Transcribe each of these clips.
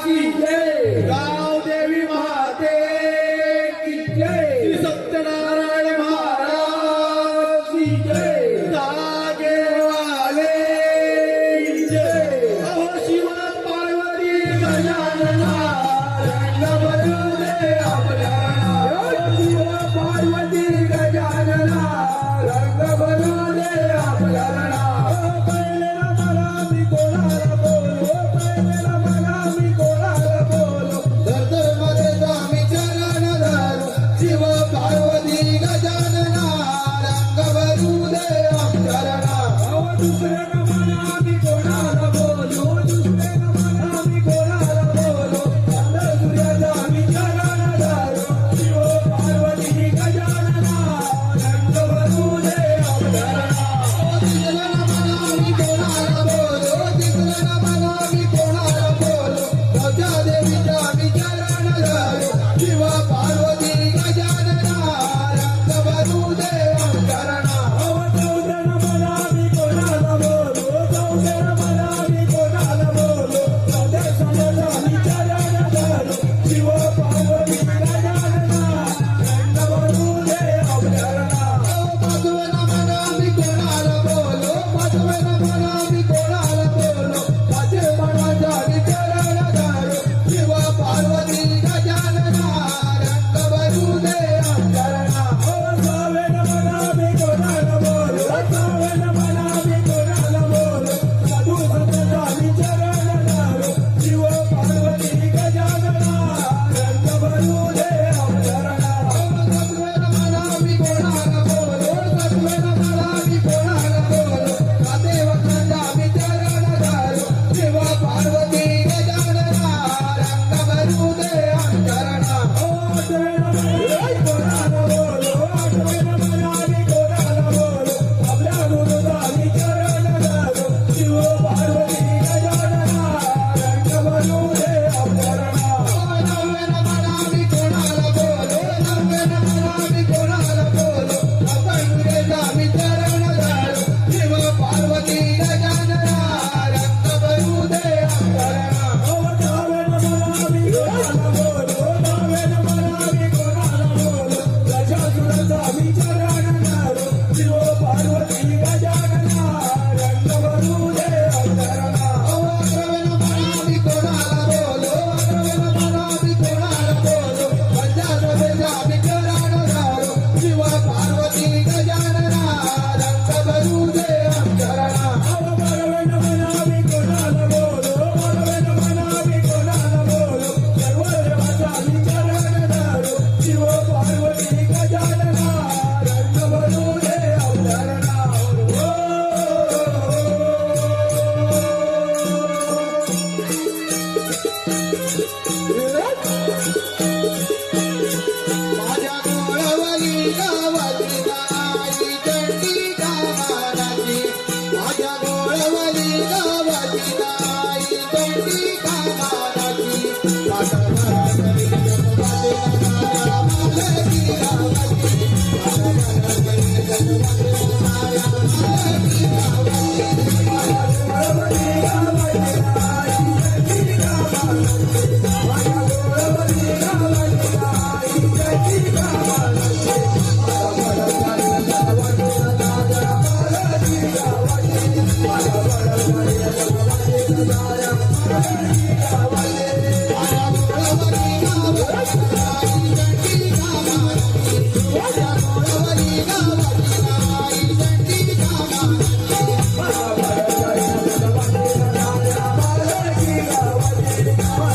की जय, गाव देवी महाते की जय, श्री सत्यनारायण महाराज की जय, जागे वाले की जय। अहो शिव पार्वती गजानना रंग बदलले आपल्या, शिव पार्वती गजानना रंग बदलले आपल्या।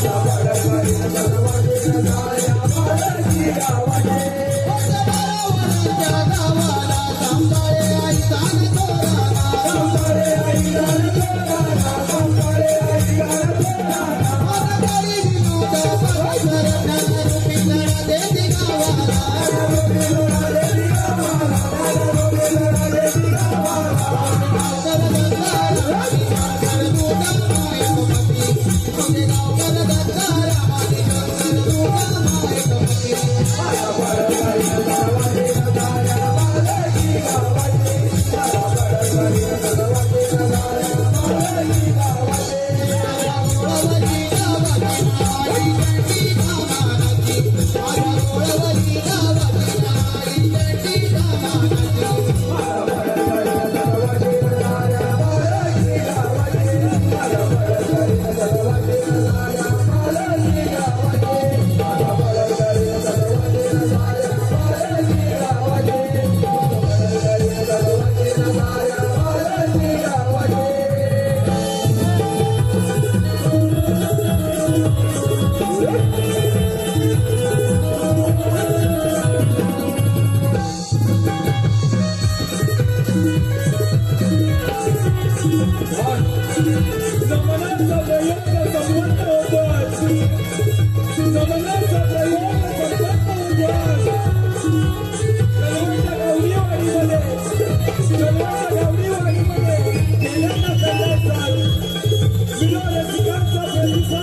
Bye.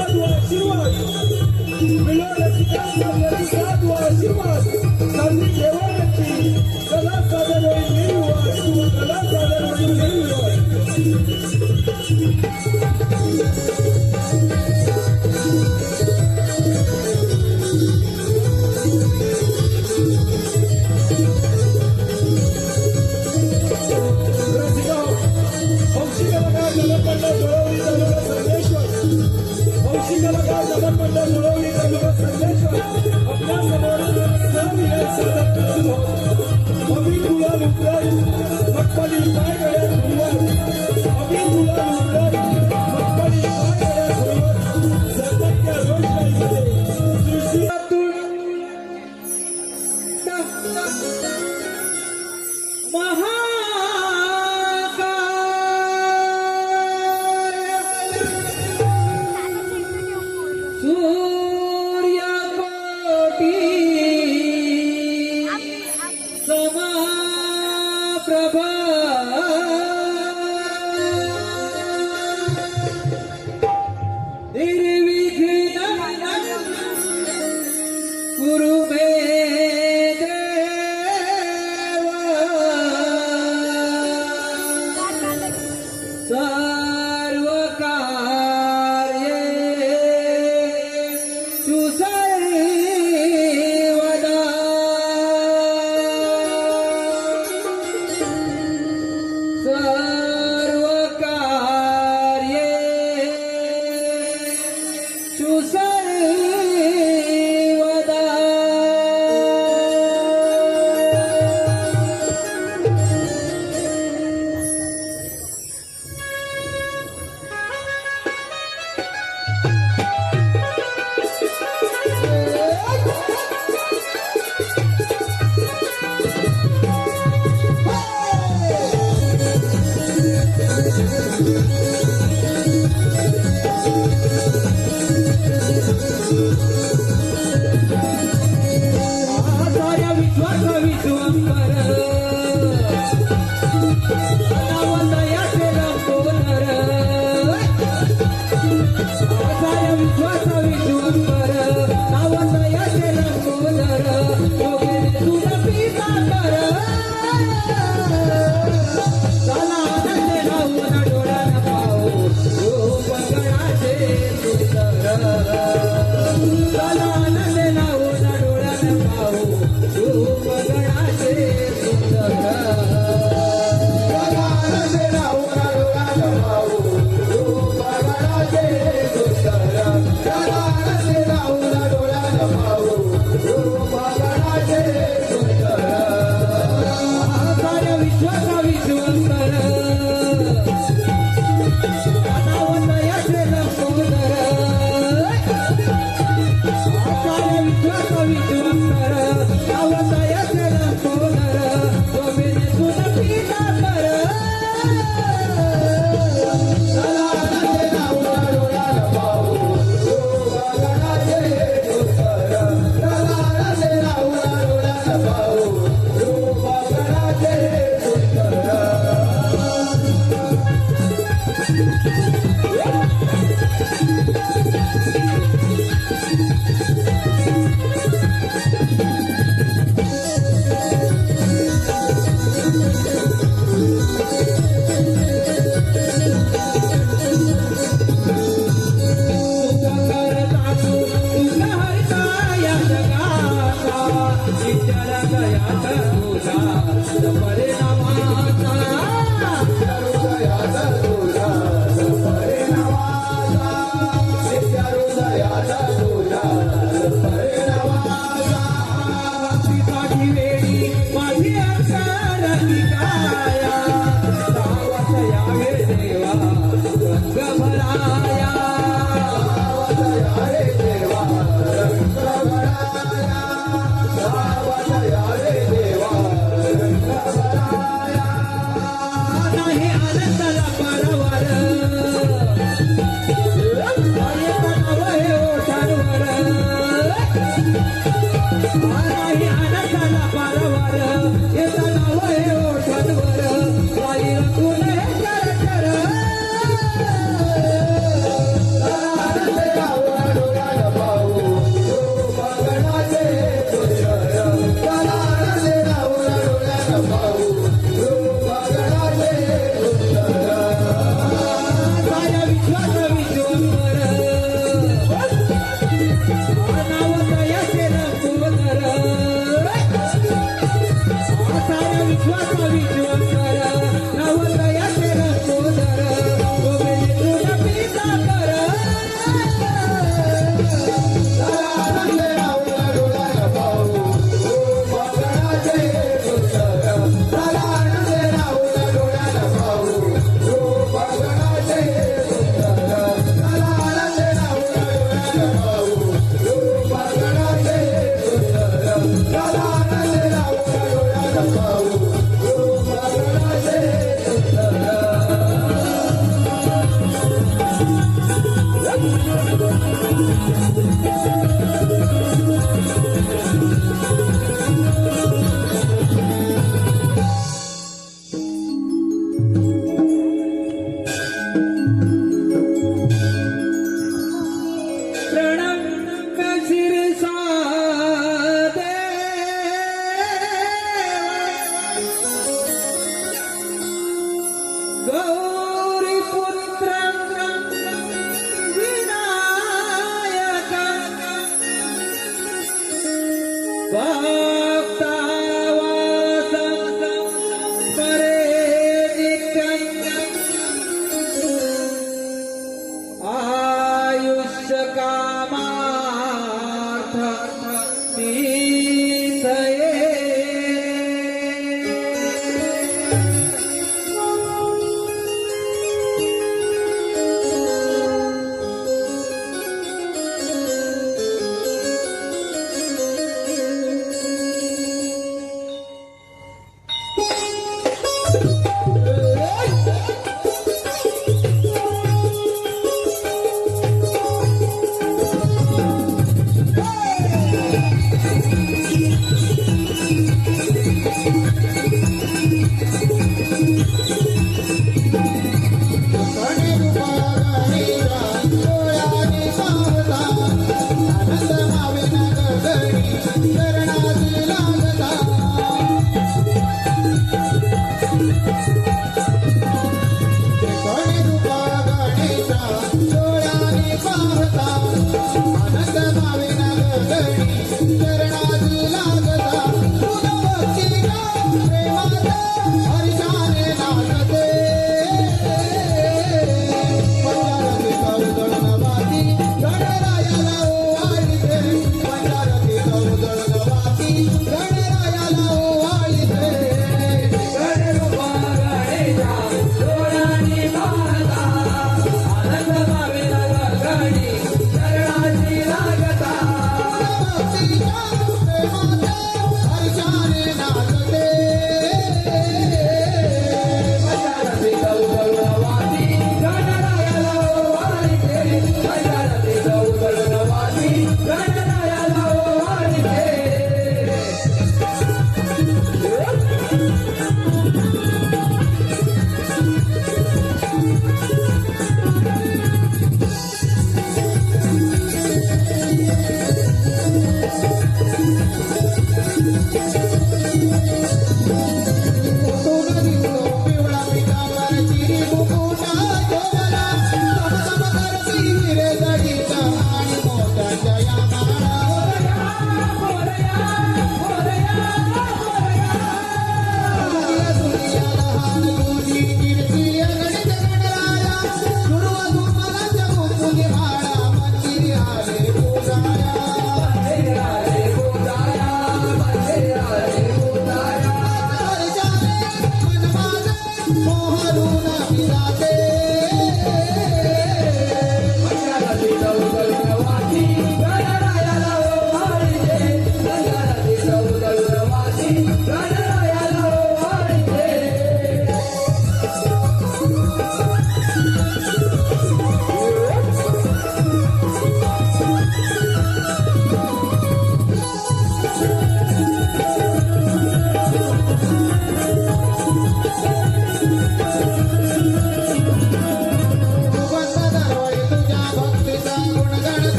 साधू आशीर्वाद मिळो रसिकांचा प्रतिसाद व आशीर्वाद संधी ठेवा नक्की कला सादर होईल निर्विवाद कला सादर होईल निर्विवाद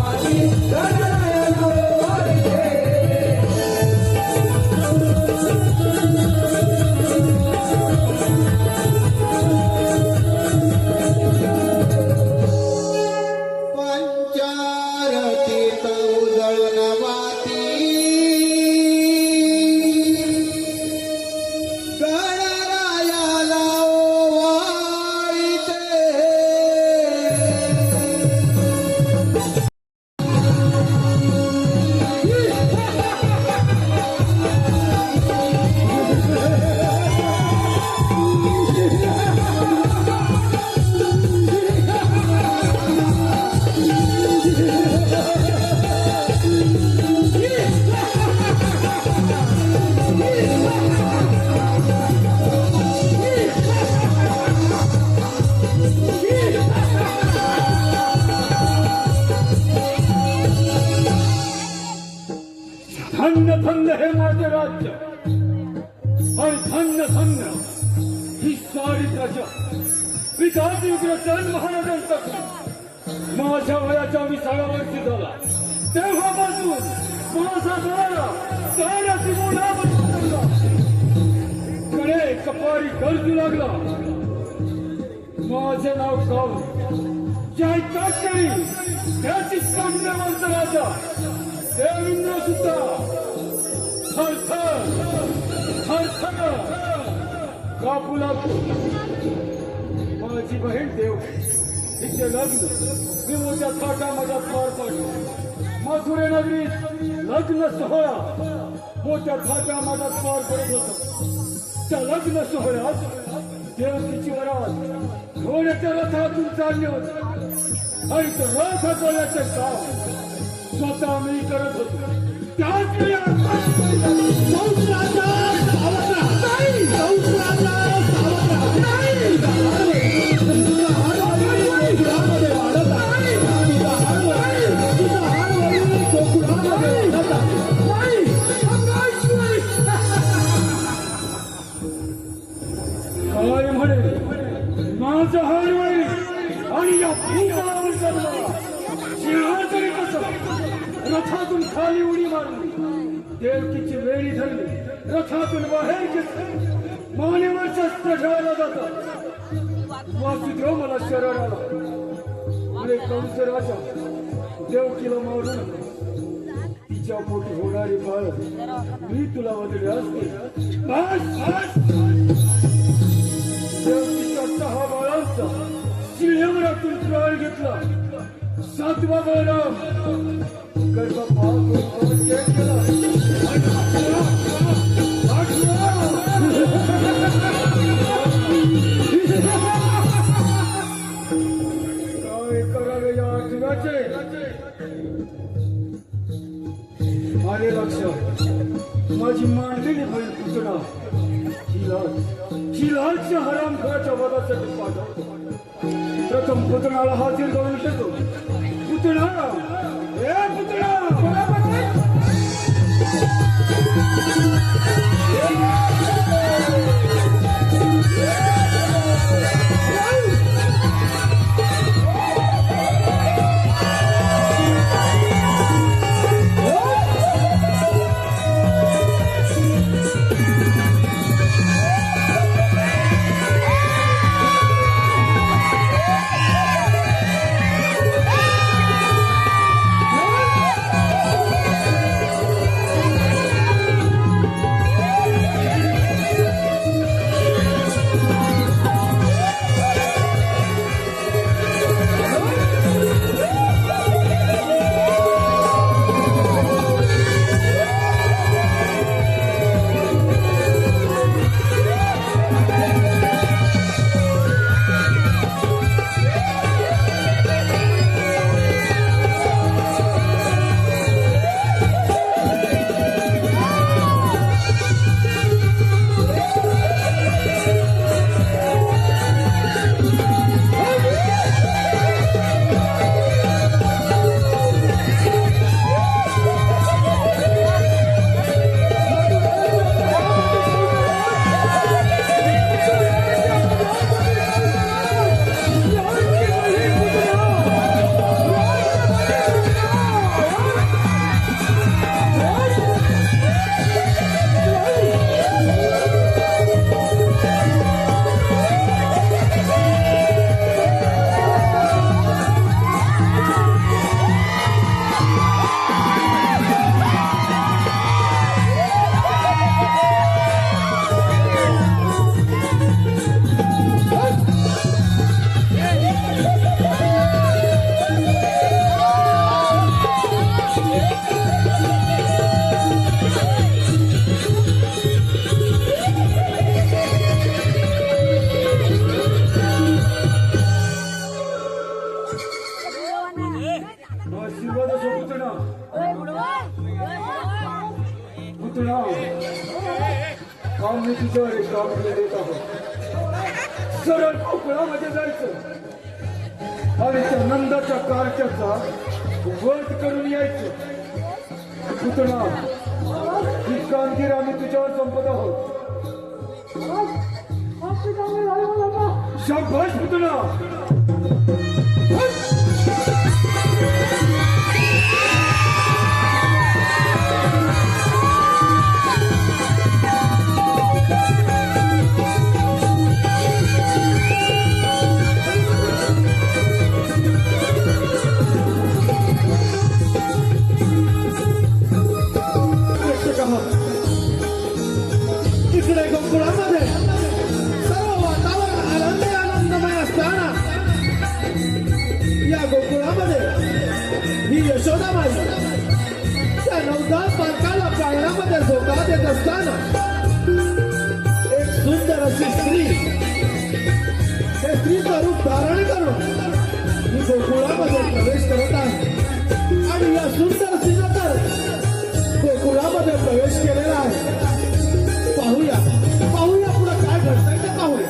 वारी गणरायाला वारीचे. पंचारतीत उजळून वाती गणरायाला ओवाळीते. धन्य धन्य हे माझे राज्य आणि धन्य धन्य ही सारी प्रजा. विधाती उग्रसेन महाराजांचा माझ्या वयाच्या 20व्या वर्षी झाला तेव्हापासून माझा दारा दाराची मोठा बनला. कडे कपारी गरजू लागला. माझे नाव गाव जय काटकरी त्याची कन्यावंत राजा देवेंद्र सुद्धा थरथर थरथर कापू लागतो. माझी बहीण देव तिचे लग्न मी मोठ्या थाटामध्ये पार पाडतो. मथुरे नगरीत लग्न सोहळा मोठ्या थाटामध्ये पार पडत होता. त्या लग्न सोहळ्यात देवकीची वरात घोड्याच्या रथातून चालली होती आणि तो रथ हाकवल्याचे काम स्वतः मी करत होतो. त्याच वेळी काय म्हणे माझं हारवाई आणि या भूतावर जन्मला सिंहासनी कसं रथातून खाली उडी मारली. देवकीची वेळी धरली. रथातून बाहेर घेतली. मानेवर शस्त्र ठेवायला जातात. वासुदेव मला शरण आला. अरे कंस राजा देवकीला मारून तिच्या पोटी होणारी बाळ मी तुला वदले असते. देवकीच्या 6 बाळांचा सिंहवरातून प्राण घेतला. 7वा बळराम गर्भपात केला. काय करावे या 8व्याचे आले लक्षात. माझी मांडलेली बहीण पुतणा ही लालच्या हरामखोराच्या वधासाठी पाठवतो. प्रथम पुतणाला हाजीर करून घेतो. पुतणा ए पुतणा आशीर्वाद असो पुतणा पुतणा काम मी तुझ्यावर एक काम देत आहोत सरळ कोकणामध्ये जायचं आणि त्या नंदाच्या कारच्याचा वध करून यायचं पुतणा ही कामगिरी आम्ही तुझ्यावर संपत आहोत शाबाश पुतणा इकडे गोकुळामध्ये सर्व वातावरण आनंदमय असताना या गोकुळामध्ये ही यशोदाबाई त्या नवजात बालकाला पाळण्यामध्ये झोका देत असताना एक सुंदर अशी स्त्री हे स्त्रीचं रूप धारण करून ही गोकुळामध्ये प्रवेश करत आहे आणि या सुंदर स्त्रीनं तर गोकुळामध्ये प्रवेश केलेला आहे पाहूया पुढे काय घडतंय ते पाहूया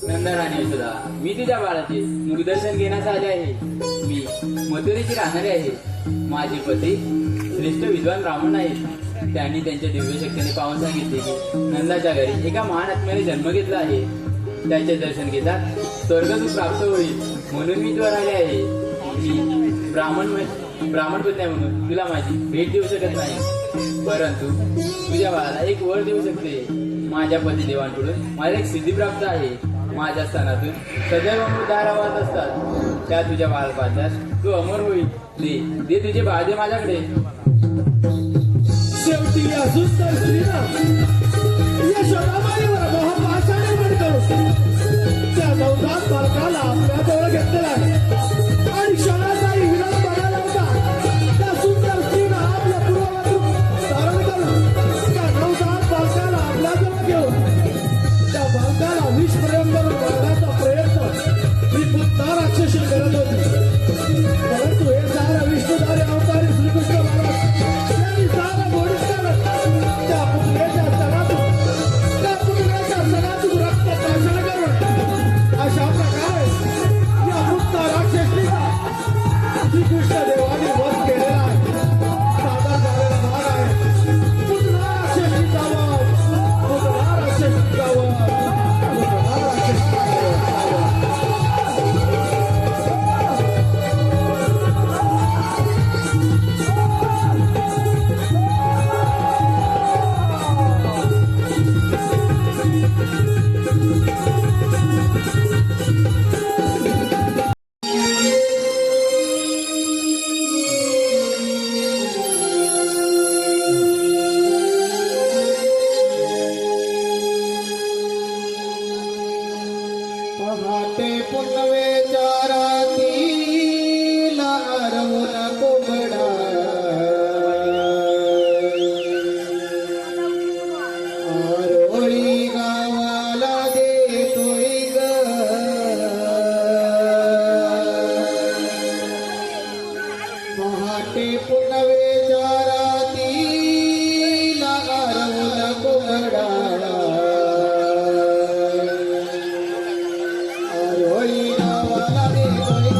नंदराणी यशोदा मी तुझ्या बाळाचे मुखदर्शन घेण्यास आले आहे मी मथुरेची राहणारी आहे माझे पती श्रेष्ठ विद्वान ब्राह्मण आहेत त्यांनी त्यांच्या दिव्य शक्तीने पाहून सांगितले की नंदाच्या घरी एका महान आत्म्याने जन्म घेतला आहे त्याचे दर्शन घेतात स्वर्गसुख प्राप्त होईल म्हणून मी तुला आले आहे मी ब्राह्मण पत्नी म्हणून तुला माझी भेट देऊ शकत नाही परंतु तुझ्या बाळाला एक वर देऊ शकते माझ्या पतिदेवांकडून मला एक सिद्धी प्राप्त आहे माझ्या स्थानातून सदैव अमृतधारा वाहत असतात त्या तुझ्या बाळापाच्यास तू अमर होईल दे तुझे बाळ दे माझ्याकडे शेवटी या सुंदर स्त्रीनं यशोदाबाईवर मोहपाशाने बंद करून त्या नवजात बालकाला आपल्या जवळ घेतलेला आहे आणि क्षणाचाही विरोध बनायला होता त्या सुंदर स्त्रीनं आपल्या पूर्ववधू धारण करून त्या नवजात बालकाला आपल्या जवळ घेऊन त्या बालकाला विष पर्यंत मारण्याचा प्रयत्न ही पुन्हा राक्षसी करत होती परंतु हे सारा विष्णुधारी अवतारी श्रीकृष्ण महाराज यांनी सारा गोडीत त्या पुतळ्याच्या सणातून रक्त प्राशन करून अशा प्रकारे या मुक्त राक्षसीचा श्रीकृष्ण देवाने वध केलेला आहे सादर झालेला भाग आहे पुतळा राक्षसीचा वध पुतळा राक्षसीचा वध पुतळा राक्षसीचा वध पहाटे पुनवेच्या रातीला हरवून कोंबडा आरोळी गावाला देतोय ग पहाटे पुनवेच्या रातीला हरवून कोंबडा आरोळी गावाला देतोय ग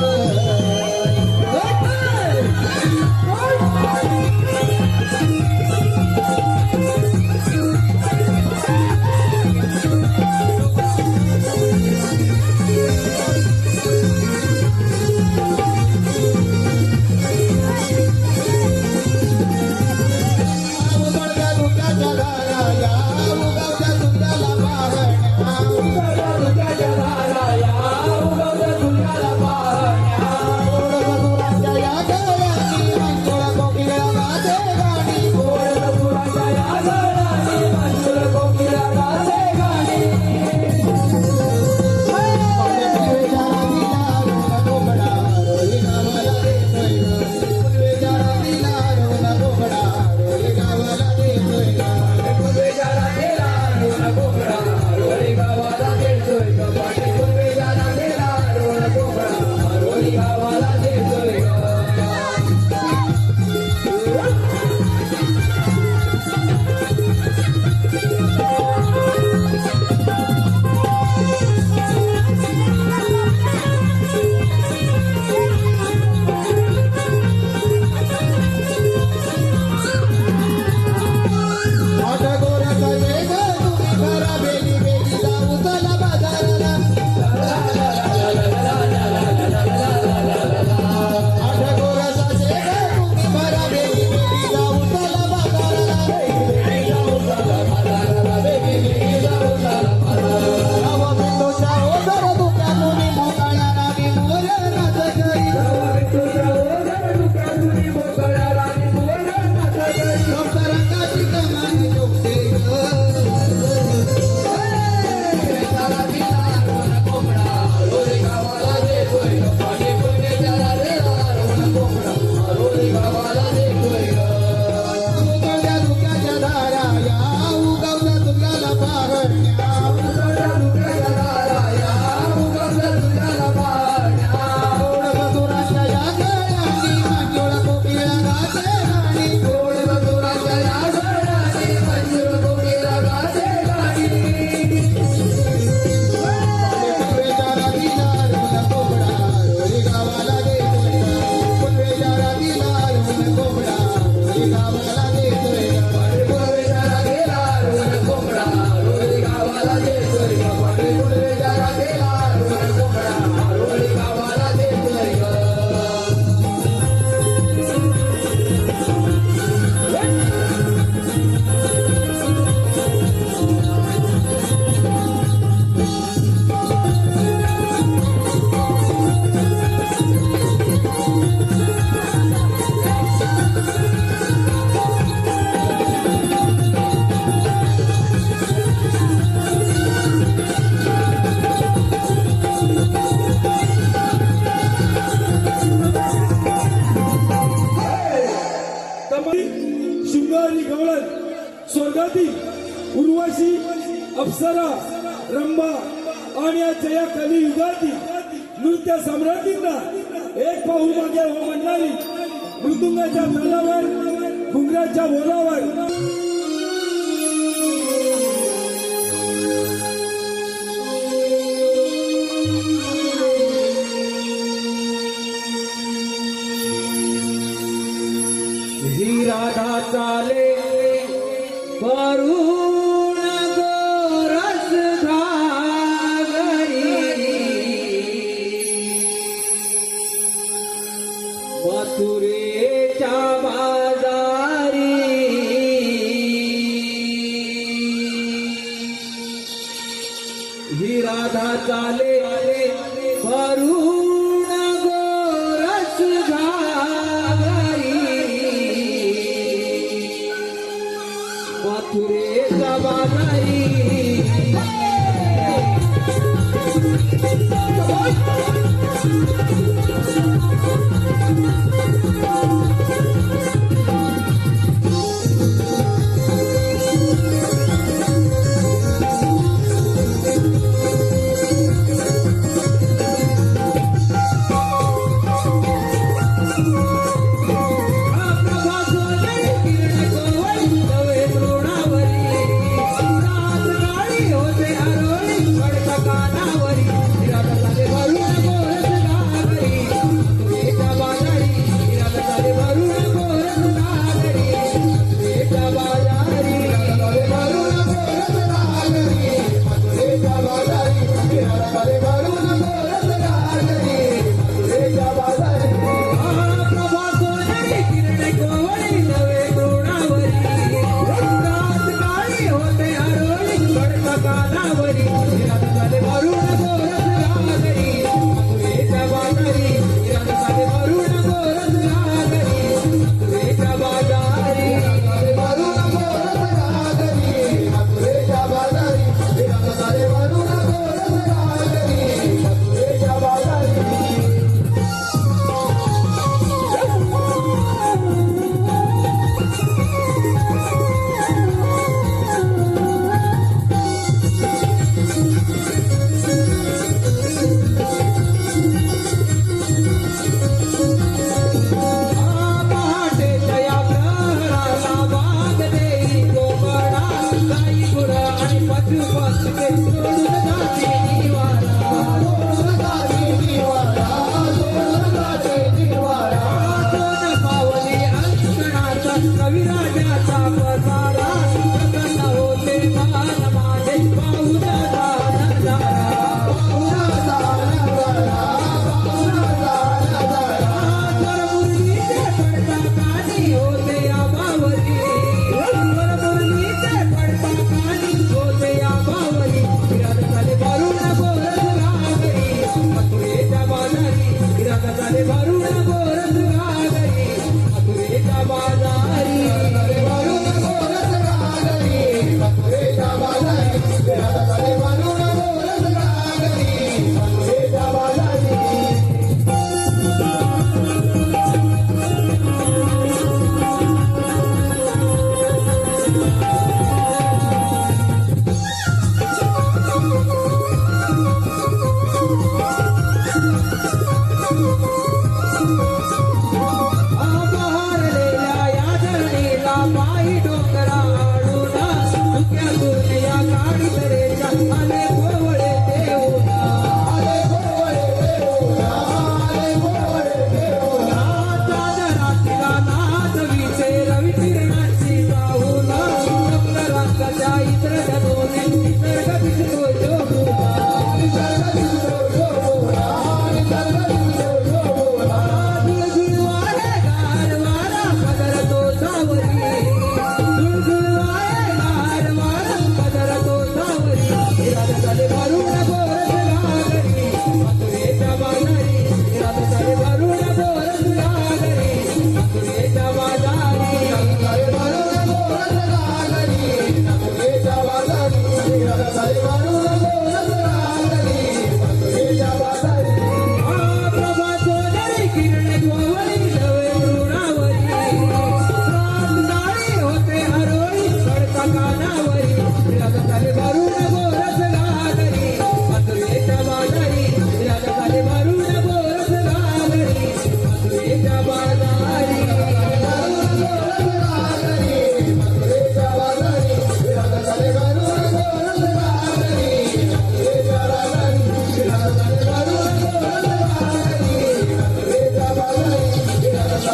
आणि गवळण स्वर्गातील उर्वशी अप्सरा रंभा आणि आजच्या या कलियुगातील नृत्य सम्राटींना एक पाऊल मागे हो म्हणणारी मृदुंगाच्या तालावर घुंगराच्या बोलावर ही राधा चाले करुण गोरस घागरी मथुरेच्या बाजारी ही राधा चाले करुण गोरस घागरी मथुरेच्या बाजारी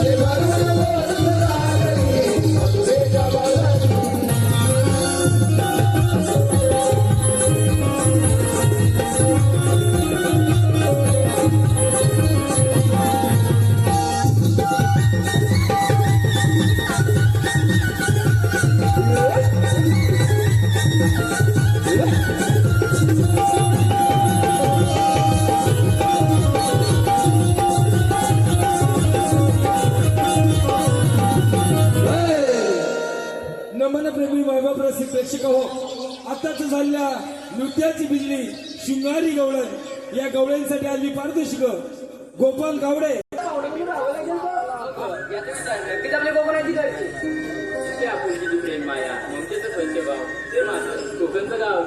अरे भरून बोलत रागरी मथुरेच्या बाळाची नमन प्रेमी वैभव रसिक प्रेक्षक हो, आताच झालेल्या नृत्याची बिजली शृंगारी गवळण या गवळ्यांसाठी आली पारितोषिक गोपाल गावडे नक्कीच आपल्या कोकणाची करते ते आपुलकीची प्रेम माया ममतेचं पंचभाव ते माझं कोकणचं गाव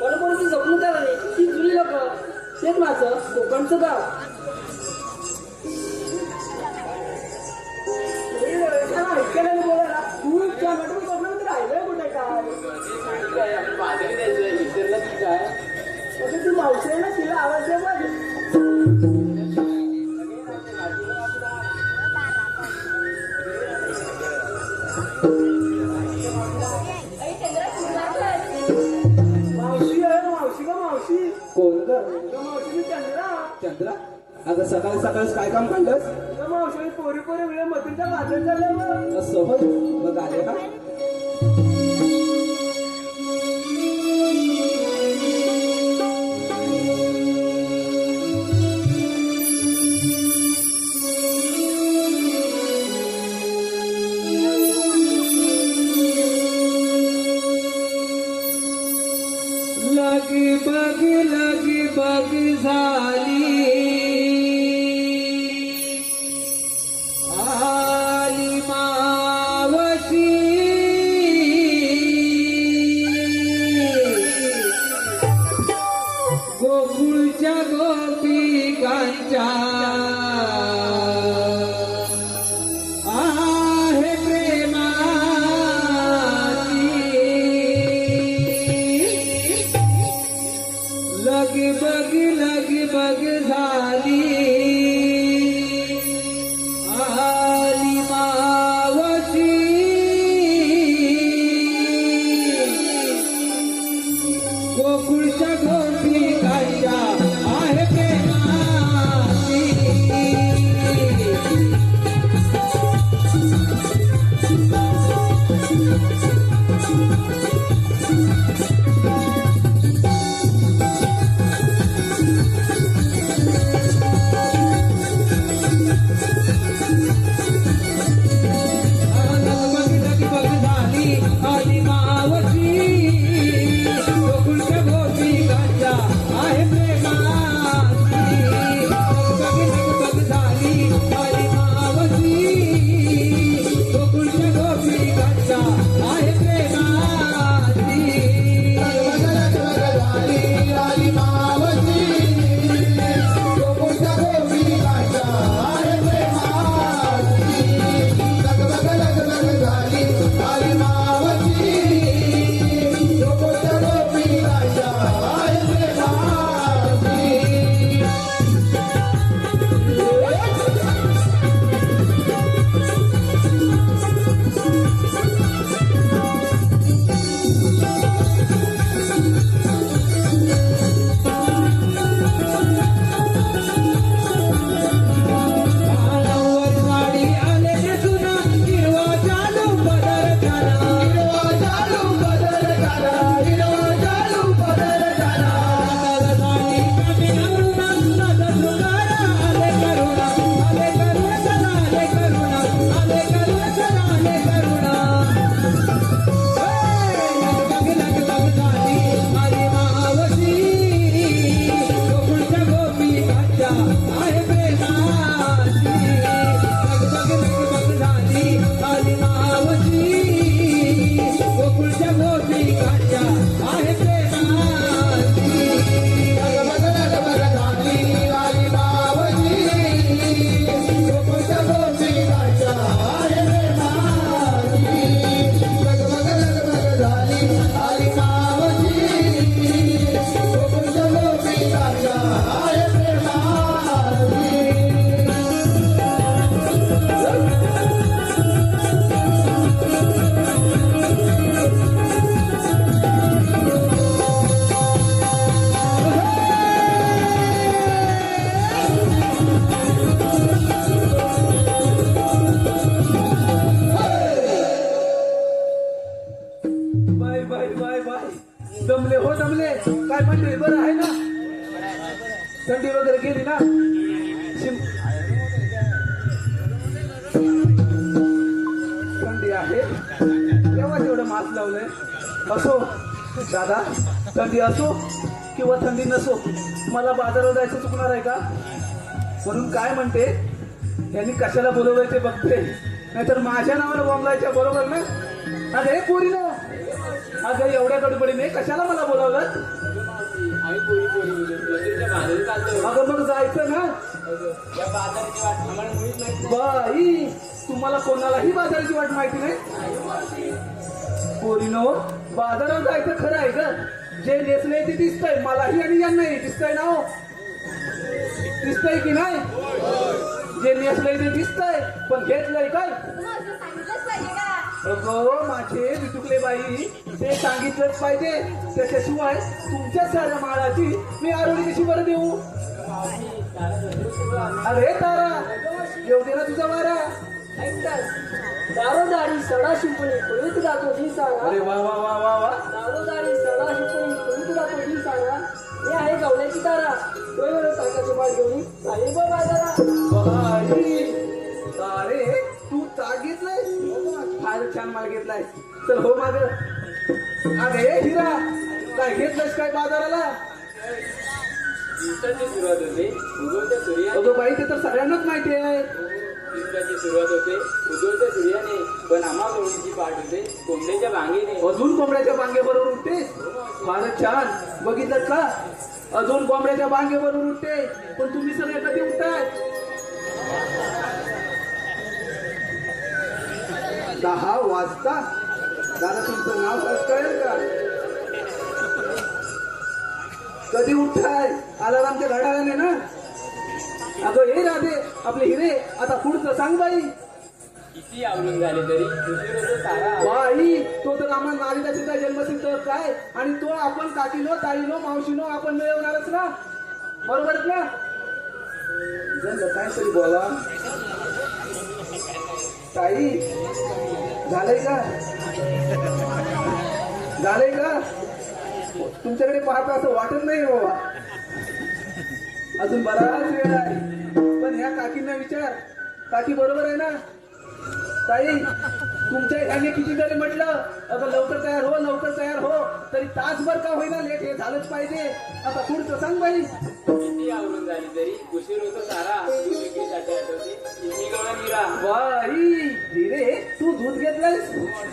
बरोबरची जपणूक झाली ती जुली लोक तेच माझं कोकणचं गाव बोलायला खूप छान वाटत कोकणामध्ये राहिलंय कुठे काय आपण बाजारी द्यायचं विसरलं की काय ती मावशी आहे ना तिला आवाज दे पाहिजे मावशी आहे मावशी का मावशी कोण ग मावशी मी चंद्रा चंद्रा आता सकाळी सकाळीच काय काम काढलंस मावशी पोरी पोरी वेळ मतीच्या भाजन झाल्या मग असं होय मग आले का लगी बग झाली आली मावशी काय म्हणते बरं आहे ना? थंडी वगैरे गेली ना? थंडी आहे तेव्हा तेवढं मास्क लावलंय. असो दादा, थंडी असो किंवा थंडी नसो, मला बाजारात जायचं चुकणार आहे का? म्हणून काय म्हणते, यांनी कशाला बोलवलंय ते बघते, नाहीतर माझ्या नावाला बोंबलायच्या. बरोबर ना? अरे पोरीनो, अगं एवढ्या गडबडीने कशाला मला बोलावलं? आम्ही पोरी पोरी मंदिरच्या बाहेर चालतो. अगं मग जायचं ना. या बाजाराची वाट आम्हाला मुळीच माहिती बाई, तुम्हाला कोणालाही बाजाराची वाट माहिती नाही? पोरीनो, बाजारात जायचं खरं आहे ग. जे नेसलंय ते दिसतंय मलाही आणि यांनाही. दिसतंय ना हो? दिसतंय की नाही? जे नेसलंय ते दिसतंय, पण घेतलंय काय? अगं माझे बिटुकले बाई, ते सांगितलंच पाहिजे. त्याच्याशिवाय तुमच्या साऱ्या माळाची मी आरोग्य कशी बरं देऊ? अरे तारा, येऊ दे ना तुझा वारा. दारोदारी सडा शिंपणी पळून जातो ही सांगा. अरे वा वा वा वा वा. दारोदारी सडा शिंपणी पळून जातो ही सांगा. हे आहे गवल्याची तारा, डोळे ताकाचे बाळ घेऊन आहे बा बाजारा. बाई, अरे तू ताग घेतलाय? फार छान माल घेतलाय. चल हो माग. अरे हिरा, काय घेतलंयस काय बाजाराला? दिवसाची सुरुवात होते उगवत्या सूर्याने. अगं बाई, ते तर सगळ्यांनाच माहिती आहे. दिवसाची सुरुवात होते उगवत्या सूर्याने, पण आम्हा गवळीची पाठ होते कोंबड्याच्या भांगेने. अजून कोंबड्याच्या बांगेबरोबर उठतेस? फारच छान. बघितलं का? अजून कोंबड्याच्या बांगेबरोबर उठते. पण तुम्ही सगळे कधी उठताय? 10 वाजता. दादा तुमचं नाव कळेल का? कधी उठताय? अलारामच्या घड्याळाने ना? अगं हे राधे, आपले हिरे, आता पुढचं सांग बाई. किती आवडून झाले तरी उशीर होतो सारा. बाई, तो तर आम्हाला नारीला सुद्धा जन्मसिद्ध काय, आणि तो आपण काकीनो ताईनो मावशीनो आपण मिळवणारच ना. बरोबर ना? काहीतरी बोला. ताई, झालंय का? झालंय का? तुमच्याकडे पाहता असं वाटत नाही बाबा. अजून बराच वेळ आहे. पण ह्या काकींना विचार, काकी बरोबर आहे ना? ताई, तुमच्या ह्याने किती जरी म्हटलं अगं लवकर तयार हो, लवकर तयार हो, तरी तासभर का होईना लेट हे झालंच पाहिजे. आता पुढचं सांग बाई. किती आवडून झाली तरी उशीर होतो सारा. तू विक्रीसाठी आठवते मी गवळण हिरा. बाई हिरे, तू दूध घेतलायस?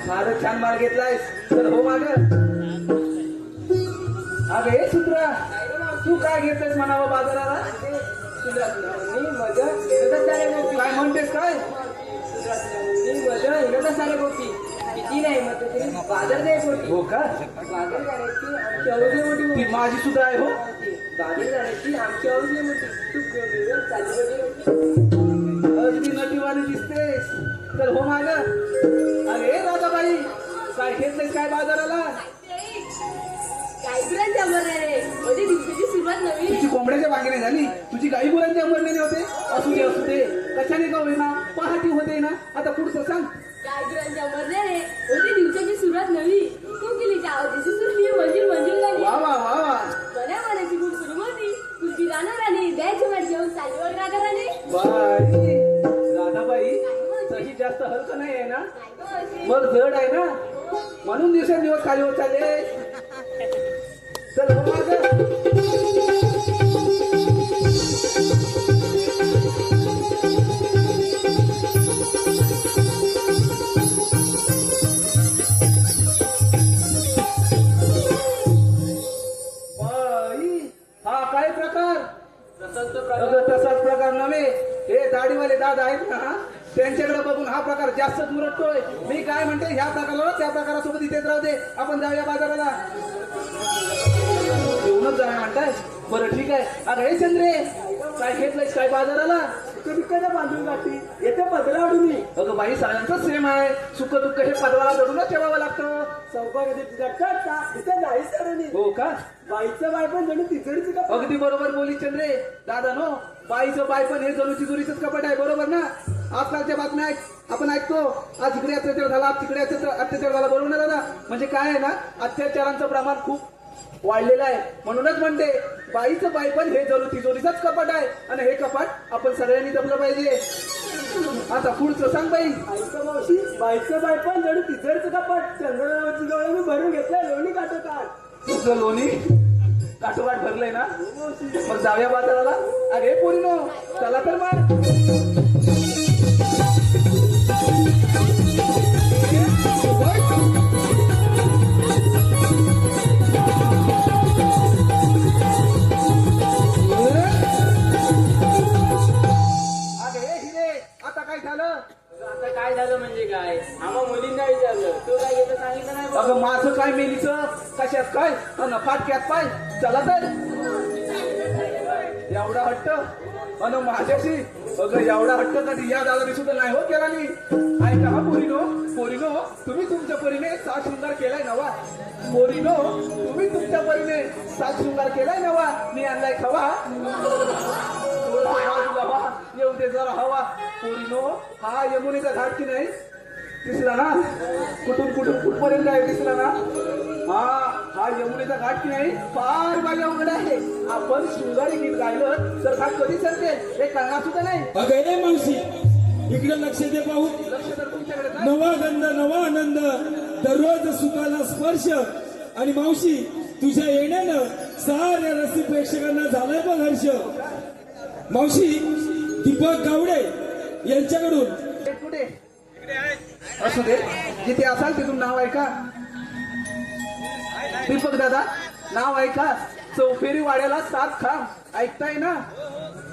फारच छान माल घेतलायस. तर हो माग. अगं हे सूत्रा, तू काय घेतलंयस म्हणावं बाजाराला? मी मजा हिरडत सारे गोपी. काय म्हणतेस काय? मी मजा हिरडत सारे गोपी. किती नाही मग तरी बाजार द्यायची होती. हो का? बाजार जाण्याची आमची अवधी मोठी ती माझी सुद्धा आहे हो. बाजार जाण्याची आमची अवधी मोठी. तू वेगवेगळं चालली होती. अगदी नटीवाणी दिसतेस. तर हो माग. अरे राधाबाई, काय घेतलंयस काय बाजाराला? काय गुरांची अमरणे रे, म्हणजे दिवसाची सुरुवात नवी. तुझी कोंबड्याच्या बागेने झाली, तुझी गाई गुरांच्या अंबरणे होते. असू दे असू दे, कशाने का होईना, पहाटी होते ना. आता पुढचं सांग. काय गुरांची अमरणे रे, म्हणजे दिवसाची सुरुवात नवी. तू गेली आवाजाची सुरली, मंजिल मंजिल झाली. वा वा वा वा. बऱ्या मनाची गुण सुरू होती. तुझी जाणार आणि द्यायची वाट घेऊन चालीवर रागाराने. बाई राधाबाई, तशी जास्त हलकं नाही आहे ना? मग जड आहे ना, म्हणून दिवसेंदिवस खाली होत चालले. चल हो माग. बाई, हा काय प्रकार? तसाच प्रकार नव्हे. हे दाढीवाले दादा आहेत ना, त्यांच्याकडे बघून हा प्रकार जास्त उरटतोय. मी काय म्हणते, ह्या प्रकाराला त्या प्रकारासोबत इथेच राहू दे. आपण जाऊया बाजाराला. येऊनच जाऊया म्हणताय? बरं ठीक आहे. अगं हे चंद्रे, काय घेतलंयस काय बाजाराला? कधी बांधून जाते येते बदला अडून. अगं बाई, सगळ्यांचंच सेम आहे. सुख दुःख हे पदवाला धरूनच ठेवावं लागतं. सौभाग्य तुझ्या का इथे नाही सर. हो का? बाईचं बाय पण जणू तिजोरीचं का. अगदी बरोबर बोली चंद्रे. दादा नो, बाईचं बाय पण हे जणू तिजोरीचंच कपट आहे. बरोबर ना? आजकालच्या बातम्या आपण ऐकतो, आज इकडे अत्याचार झाला, तिकडे अत्याचार झाला. बरोबर ना दादा? म्हणजे काय आहे ना, अत्याचारांचं प्रमाण खूप वाढलेला आहे. म्हणूनच म्हणते बाईचं बाई पण हे जणू तिजोरीचाच कपाट आहे आणि हे कपाट आपण सगळ्यांनी जपलं पाहिजे. आता पुढचं सांग बाई. ऐका मावशी, बाईचं बाई पण जणू तिजोरीचं कपाट चंद्रनावची जवळ मी भरून घेतलंय लोणी काटोकाट. तुझं लोणी काठोकाठ भरलंय ना, मग जाऊया बाजाराला. अरे पोरीनो चला तर मग. अरे हिरे आता काय झालं? आता काय झालं म्हणजे काय? आम्हा मुलींना विचारलं, तू काय घेतं सांगितलं नाही बा. अगं माझं काय मेलीचं, कशात काय अन फाटक्यात पाय. चला तर. एवढा हट्ट अन माझ्याशी अगं एवढा हट्ट कधी या दादानी सुद्धा नाही हो केला नाही. ऐका हा पोरीनो, पोरीनो तुम्ही तुमच्या परीने साज शृंगार केलाय नवा. पोरीनो तुम्ही तुमच्या परीने साज शृंगार केलाय नवा. मी आणलाय खवा. बाजूला व्हा, येऊ दे जरा हवा. पोरीनो हा यमुनेचा घाट की नाही दिसला ना, कुठून कुठपर्यंत आहे दिसला ना. हा यमुनेचा घाट की नाही फार माझ्या उघड आहे. आपण शृंगारी गीत गायलं तर घाट कधी सरते हे कळणार सुद्धा नाही. अगं रे मावशी, इकडे लक्ष दे पाहू. लक्ष तर तुमच्याकडे काय. नवा गंध नवा आनंद, दररोज सुखाला स्पर्श. आणि मावशी तुझ्या येण्यानं साऱ्या रसिक प्रेक्षकांना झालाय बघ हर्ष. मावशी दीपक गावडे यांच्याकडून हे कुठे असू दे, जिथे असाल तिथून नाव ऐका. दीपक दादा नाव ऐका. चौफेरी वाड्याला 7 खांब. ऐकताय ना?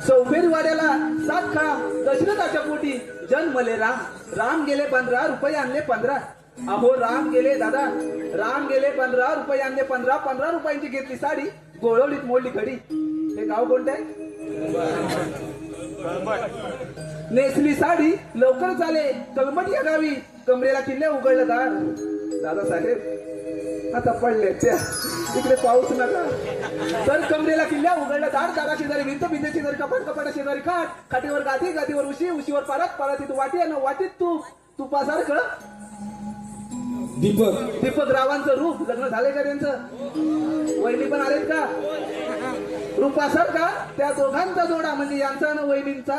चौफेरी वाड्याला 7 खांब. दशरथाच्या पोटी जन्मले राम. राम गेले 15 रुपये आणले 15. अहो राम गेले दादा, राम गेले 15 रुपये आणले 15. 15 रुपयांची घेतली साडी, गोळवलीत मोडली घडी. हे गाव कोणतं आहे? नेसली साडी लवकर चाले कलमट या गावी. कमरेला किल्ल्या उघडलं दार. दादासाहेब आता पडले त्या तिकडे पाऊस नका. तर कमरेला किल्ल्या उघडलं दार. दारा शेजारी भिंत, भिंत शेजारी कपाट, कपाटा शेजारी खाट. खाटीवर गादी, गादीवर उशी, उशीवर पारात, पारातीत वाटी आणि वाटीत तूप. तुपासारखं दीपक रावांचं रूप. लग्न झाले का त्यांचं? वहिनी पण आलेत का? रूपासारखा त्या दोघांचा जोडा म्हणजे यांचा आणि वहिनींचा.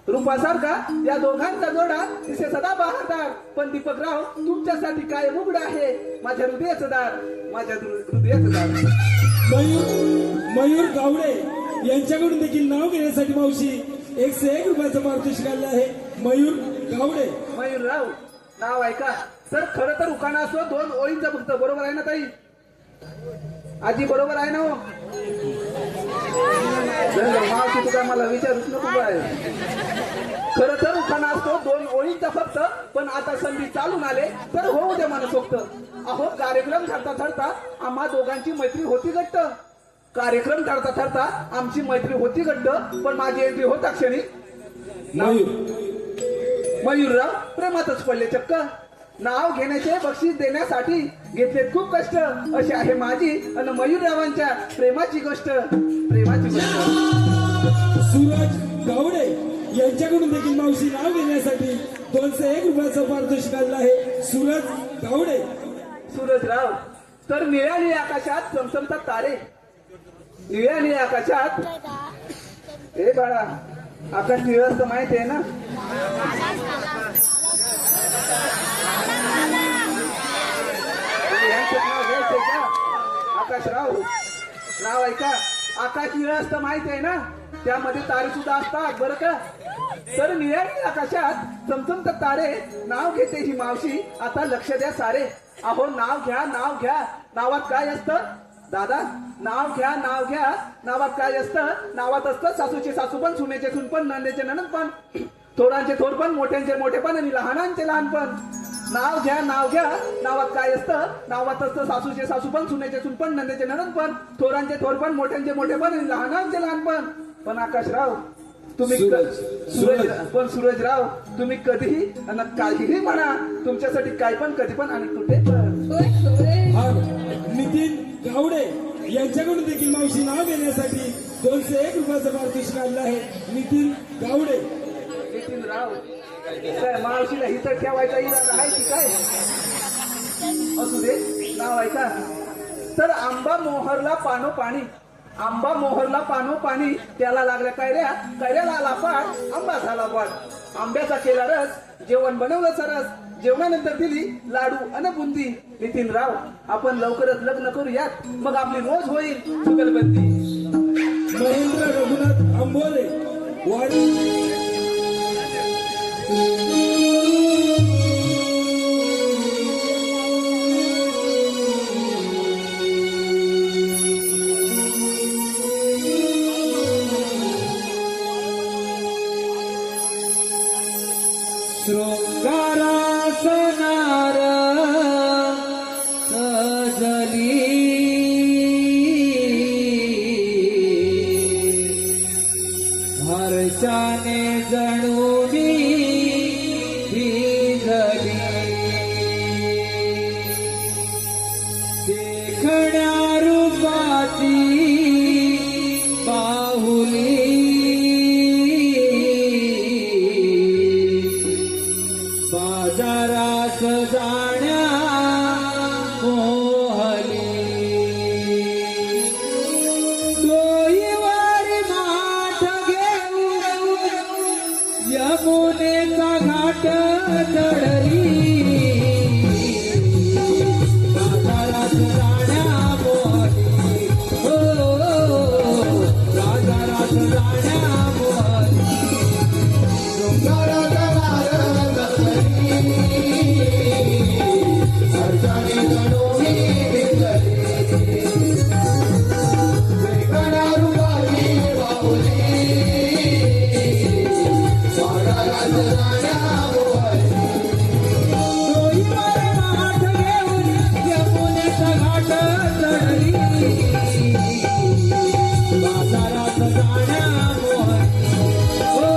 रूपासारखा या दोघांचा जोडा तिथे सदा बहारदार. पण दीपकराव तुमच्यासाठी काय उघड आहे माझ्या हृदयाचं दार. माझ्या हृदयाचं दार. मयूर गावडे यांच्याकडून देखील नाव घेण्यासाठी मावशी 101 रुपयाचं पारितोषिक आलं आहे. मयूर गावडे. मयूरराव नाव ऐका. तर खरं तर उखाणा असतो 2 ओळींचा फक्त. बरोबर आहे ना ताई? आजी बरोबर आहे ना हो? मावशी तुका मला विचारूच नको बाय. खरं तर उखाणा असतो 2 ओळींचा फक्त. पण आता संधी चालून आले तर होऊ दे मनसोक्त. अहो कार्यक्रम ठरता ठरता आम्हा दोघांची मैत्री होती घट्ट. कार्यक्रम ठरता ठरता आमची मैत्री होती घट्ट. पण माझी एंट्री होता क्षणी मयूरराव प्रेमातच पडले चक्क. नाव घेण्याचे बक्षीस देण्यासाठी घेतले खूप कष्ट. अशी आहे माझी आणि मयूररावांच्या प्रेमाची गोष्ट. प्रेमाची गोष्ट. सूरज गावडे यांच्याकडून देखील मावशी नाव घेण्यासाठी 201 रुपयाचं पारितोषिक आलं आहे. सूरज गावडे. सूरजराव तर निळ्या निळ्या आकाशात चमचमतात तारे. निळ्या निळ्या आकाशात. ए बाळा आकाश निळं असतं माहिती आहे ना? नाव घ्यायचंय का? आकाशराव नाव ऐका. आकाश निळं असतं माहिती आहे ना? त्यामध्ये तारे सुद्धा असतात बरं का. तर निळ्या निळ्या आकाशात चमचमतात तारे. नाव घेते ही मावशी आता लक्ष द्या सारे. अहो नाव घ्या, नाव घ्या. नावात काय असतं दादा? नाव घ्या, नाव घ्या. नावात काय असतं? नावात असतं सासूचे सासूपण, सुनेचे सुनपण, नंदेचे नणंदपण, थोरांचे थोरपण, मोठ्यांचे मोठेपण आणि लहानांचे लहानपण. नाव घ्या, नाव घ्या. नावात काय असतं? नावात असतं सासूचे सासूपण, सुनेचे सुनपण, नंदेचे नणंदपण, थोरांचे थोरपण, मोठ्यांचे मोठेपण आणि लहानांचे लहानपण. पण आकाशराव तुम्ही सूरजराव तुम्ही कधीही आणि काहीही म्हणा. तुमच्यासाठी काय पण, कधी पण आणि कुठे पण. नितीन गावडे यांच्याकडून देखील मावशी नाव घेण्यासाठी 201 रुपयाचं पारितोषिक आलं आहे. नितीन गावडे. नितीन राव काय मावशीला इथं ठेवायचा इरादा आहे की काय? असू दे नाव ऐका. तर आंबा मोहरला पानो पाणी, आंबा मोहरला पानो पाणी, त्याला लागल्या कैऱ्या, कैऱ्याला आला पाठ, आंबा झाला वाट. आंब्याचा केला रस, जेवण बनवलं सरस, जेवणानंतर दिली लाडू अन बुंदी. नितीनराव, आपण लवकरच लग्न करूयात, मग आपली रोज होईल जुगलबंदी. महेंद्र रघुनाथ आंबोले वाडी. शृंगारासनार सजली हर्षाने जणू मी भिजली. देखण्या रूपाची बाहुली बाजारास जाण्या मोहली. डोईवर माठ घेऊन यमुनेचा घाट चढली. बाजारात जाण्या मोहली. हो बाजारात जाण्या मोहली. डोईवर माठ घेऊन यमुनेचा घाट चढली. बाजारात जाण्या मोहली. हो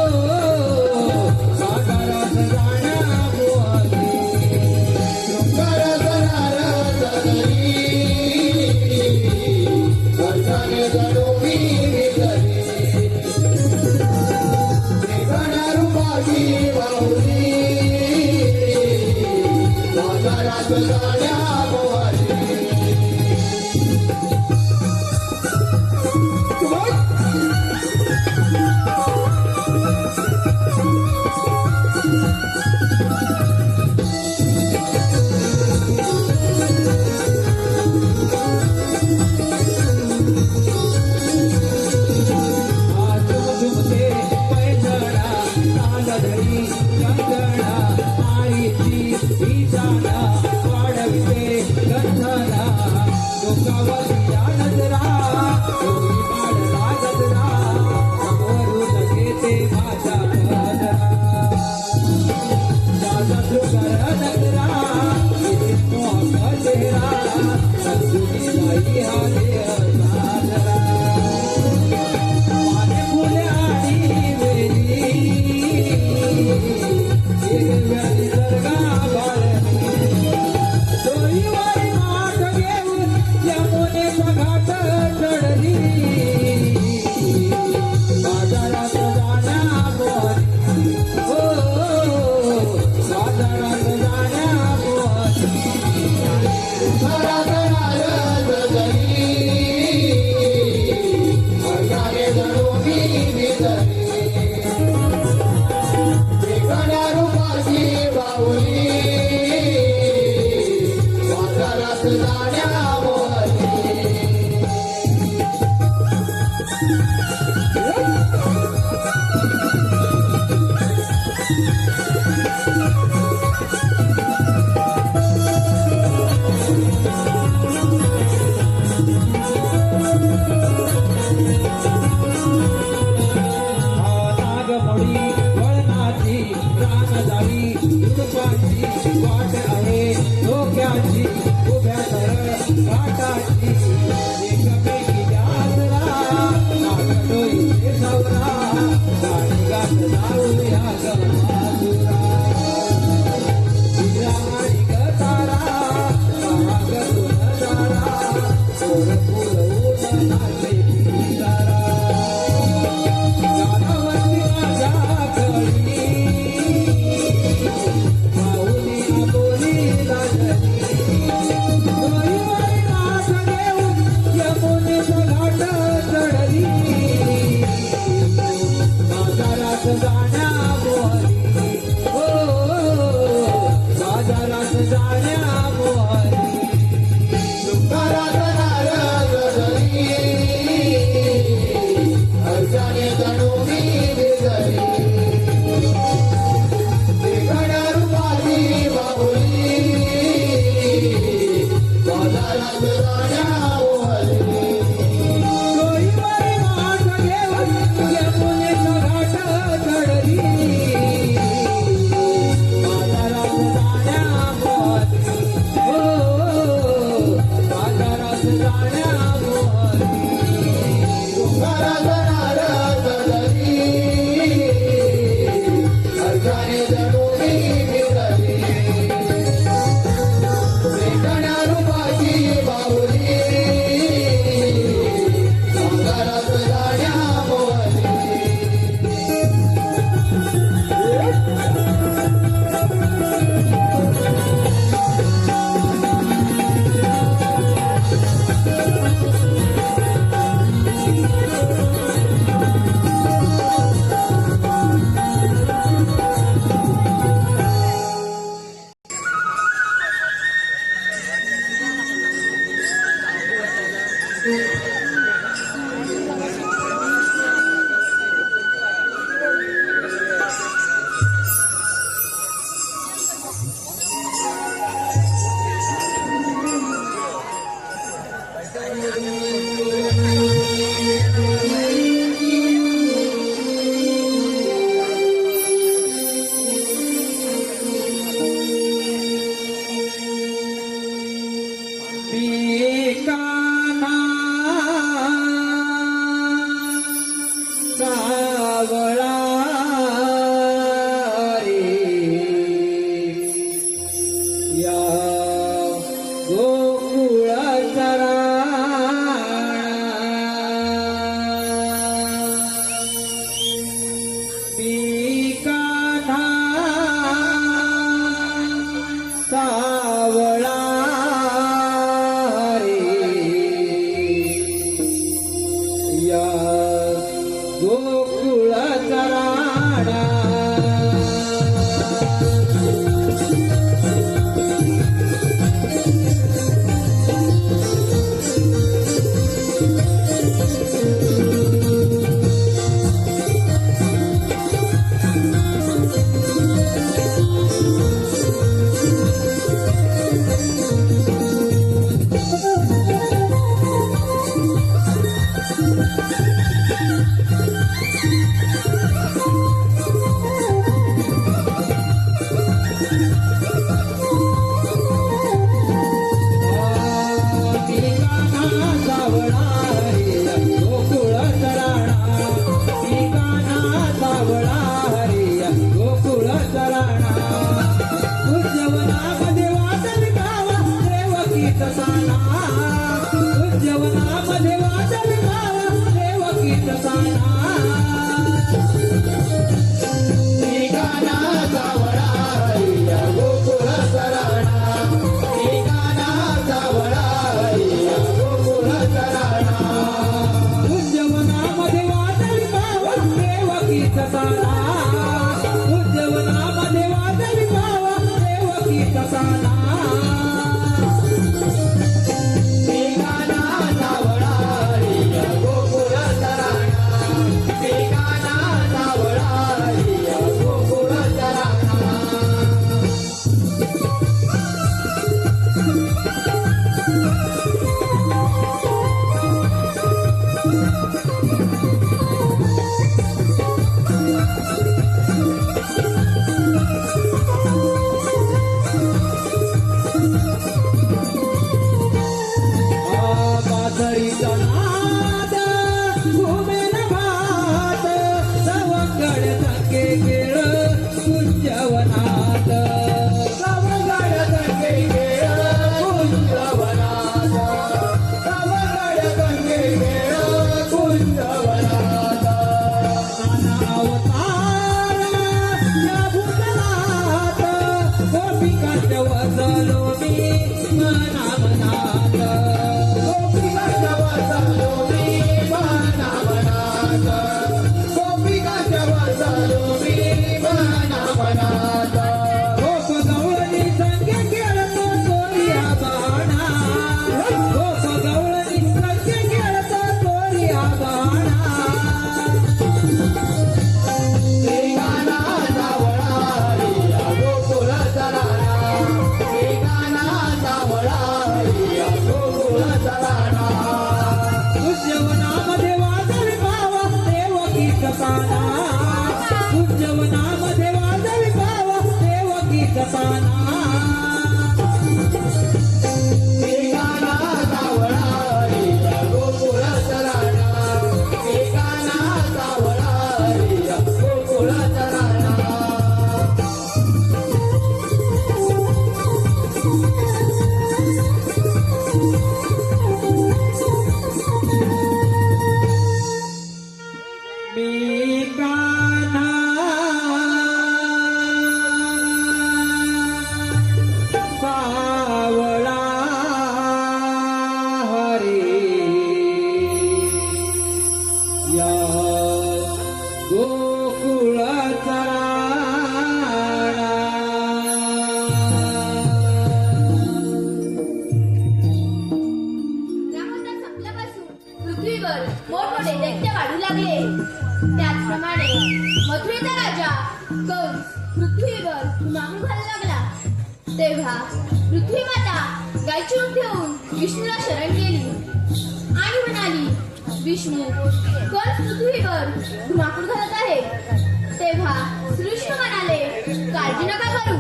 बाजारात जाण्या मोहली. झुमझुमते पैंजणा तालधरी कंगणा आईची ही जाणा वाढविते गंधना. डोकावरती या नजरा डोळी पाडला गजरा वरून घेते माझा गजरा. माझा सुकर नजरा किती मोहका चेहरा संजुनी बाई हा देह साजरा. पाने फुले आणि वेली हिरव्या निसर्गा बाळली. डोईवर माठ घेऊन यमुनेचा घाट चढली. बाजारात जाण्या मोहली. हो बाजारात जाण्या मोहली. नागमोडी वळणाची रानजावी दुपाची वाट आहे डोक्याची उभ्या सरळ घाटाची. एकमेकी जासरा नागडोईचे सवरा गाणी गात जाऊया गमासुरा. तुझ्या आणि गतारा महागतून जारा पोर फुलवून नाचे पिसारा. गावावरती माझ्या कळी माऊली आबोली साना उज्जवनामध्ये वादल गावा देवकीचा साना उज्जवनामध्ये वादल गावा देवकीचा साना ठिकाणाचा वळा गोकुळ सराणा ठिकाणाचा वळा गोकुळ सराणा उज्जवनामध्ये वादल गावा देवकीचा साना उज्जवनामध्ये वादल गावा देवकीचा साना ठिकाणाचा वळा गोकुळ सराणा ठिकाणाचा वळा गोकुळ सराणा पाथरीचा नाद घुमेन भात सवंगड संगे केळ कुंजवनात सवंगड संगे केळ कुंजवनात सवंगड संगे केळ कुंजवनात अनावतार या भूतनात गोपिकांच्या वजलो मी मना मनात गोपिकांच्या वजलो मी मना मनात गोपिकांच्या वजलो मी मना मनात गोप गवळणी संगे खेळतो तोरिया बाणा गोप गवळणी संगे खेळतो तोरिया बाणा ठिकाणाचा वळा गोकुळ सराणा ठिकाणाचा वळा गोकुळ सराणा उज्जवनामध्ये वादळ गावा देवकीचा साना उज्जवनामध्ये वादळ गावा देवकीचा साना ठिकाणाचा वळा गोकुळ सराणा ठिकाणाचा वळा गोकुळ सराणा मी कान्हा सावळा हरे या गोकुळ चराणा रामावतार संपल्यापासून पृथ्वीवर मोठमोठे दैत्य वाढू लागले. त्याचप्रमाणे मथुरेचा राजा कंस पृथ्वीवर धुमाकूळ घालू लागला. तेव्हा पृथ्वी माता गायची रूप घेऊन विष्णूला शरण गेली आणि म्हणाली, विष्णू, कंस पृथ्वीवर धुमाकूळ घालत आहे. तेव्हा श्रीकृष्ण म्हणाले, काळजी नका करू,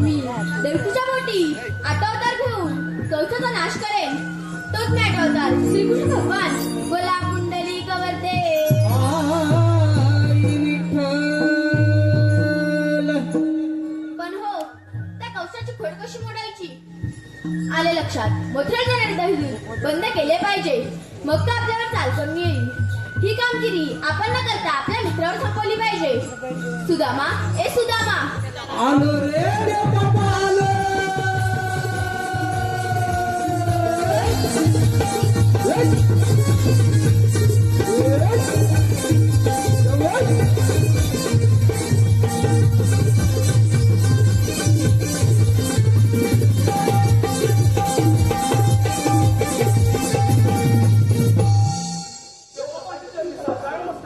मी देवकीच्या पोटी आटवतार घेऊन कंसाचा नाश करेन. तोच मी आटवतार श्रीकृष्ण भगवान बोला कुंडली कवरते. आई विठ्ठल पण हो, त्या कंसाची खोड कशी मोडायची? आले लक्षात. मथुरेत जाणारे दहीदूध बंद केले पाहिजे, मग तो आपल्यावर चालकून येईल. ही कामगिरी आपण न करता आपल्या मित्रावर सोपवली पाहिजे. सुदामा, ए सुदामा, आलो रे देव बाबा आलो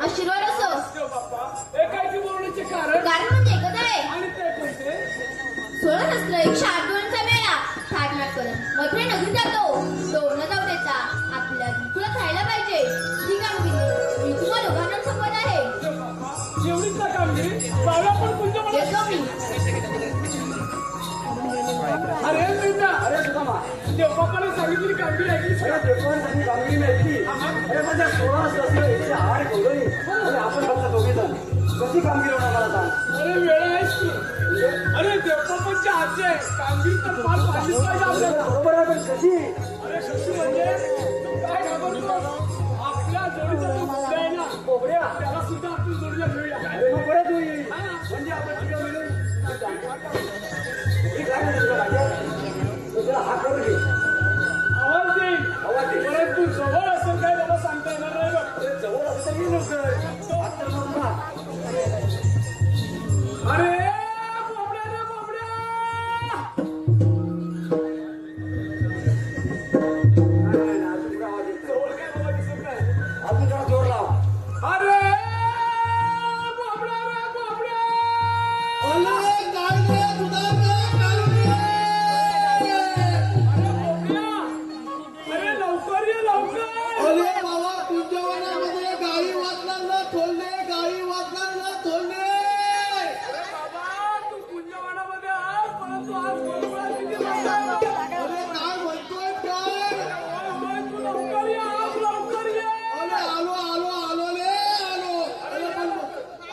आशीर्वाद असो. एकाची बोलण्याचे कारण कारण म्हणजे एकच आहे. आणि ते कोणते? 16 108 मेळा थाटमाट करत मथुरे नगरी जातो. तो न जाऊ देता आपल्या तुला खायला पाहिजे. ही कामगिरी मी तुम्हा दोघांना सोबत आहे. एवढीच ना कामगिरी? बाळा पण कुंज मला- येतो मी. अरे मित्रा, अरे सुदामा, देवबापाने सांगितलेली कामगिरी ऐकली सगळ्या देवबापांनी कामगिरी ऐकली. अरे माझ्या 16 आणि आपण फक्त दोघे जण कशी कामगिरी होणार मला सांग. अरे वेळ आहेस की पाहिजे कामगिरी तर फार पाहिलीच पाहिजे आपल्याला. बरोबर आहे पण कशी अरे कशी म्हणजे तू काय घाबरतोस? आपल्या जोडीचा तो बोबड्या आहे ना, बोबड्या त्याला सुद्धा आपण जोडीला घेऊया. बोबड्यात होईल हा? म्हणजे आपण तिघं मिळून मी काय म्हणतो तुला राजा? तू जरा हात करून घे. आवाज देईल. आवाज दे. परंतु जवळ असेल काय मला सांगता येणार नाही बघ. अरे जवळ असं तर येऊ नको. हात तर करून पहा. अरे बोबड्या रे बोबड्या. नाही, नाही, अजून जरा आवाज येतो. जवळ काय बाबा दिसत नाही. अजून जरा जोर लाव. अरे बोबड्या रे बोबड्या. अरे काय रे तुझा काय रे? अरे बोबड्या. अरे लवकर ये लवकर. अरे बाबा तुमच्या वनामध्ये गाई वाचणार ना थोडणे गाई वाचणार ना थोडणे. अरे बाबा तू कुंजवाडामध्ये आज परंतु आज बरोबर किती वाजता? अरे काय म्हणतोय काय? होय, होय, तू लवकर ये आज लवकर ये. अरे आलो आलो आलो रे आलो. अरे पण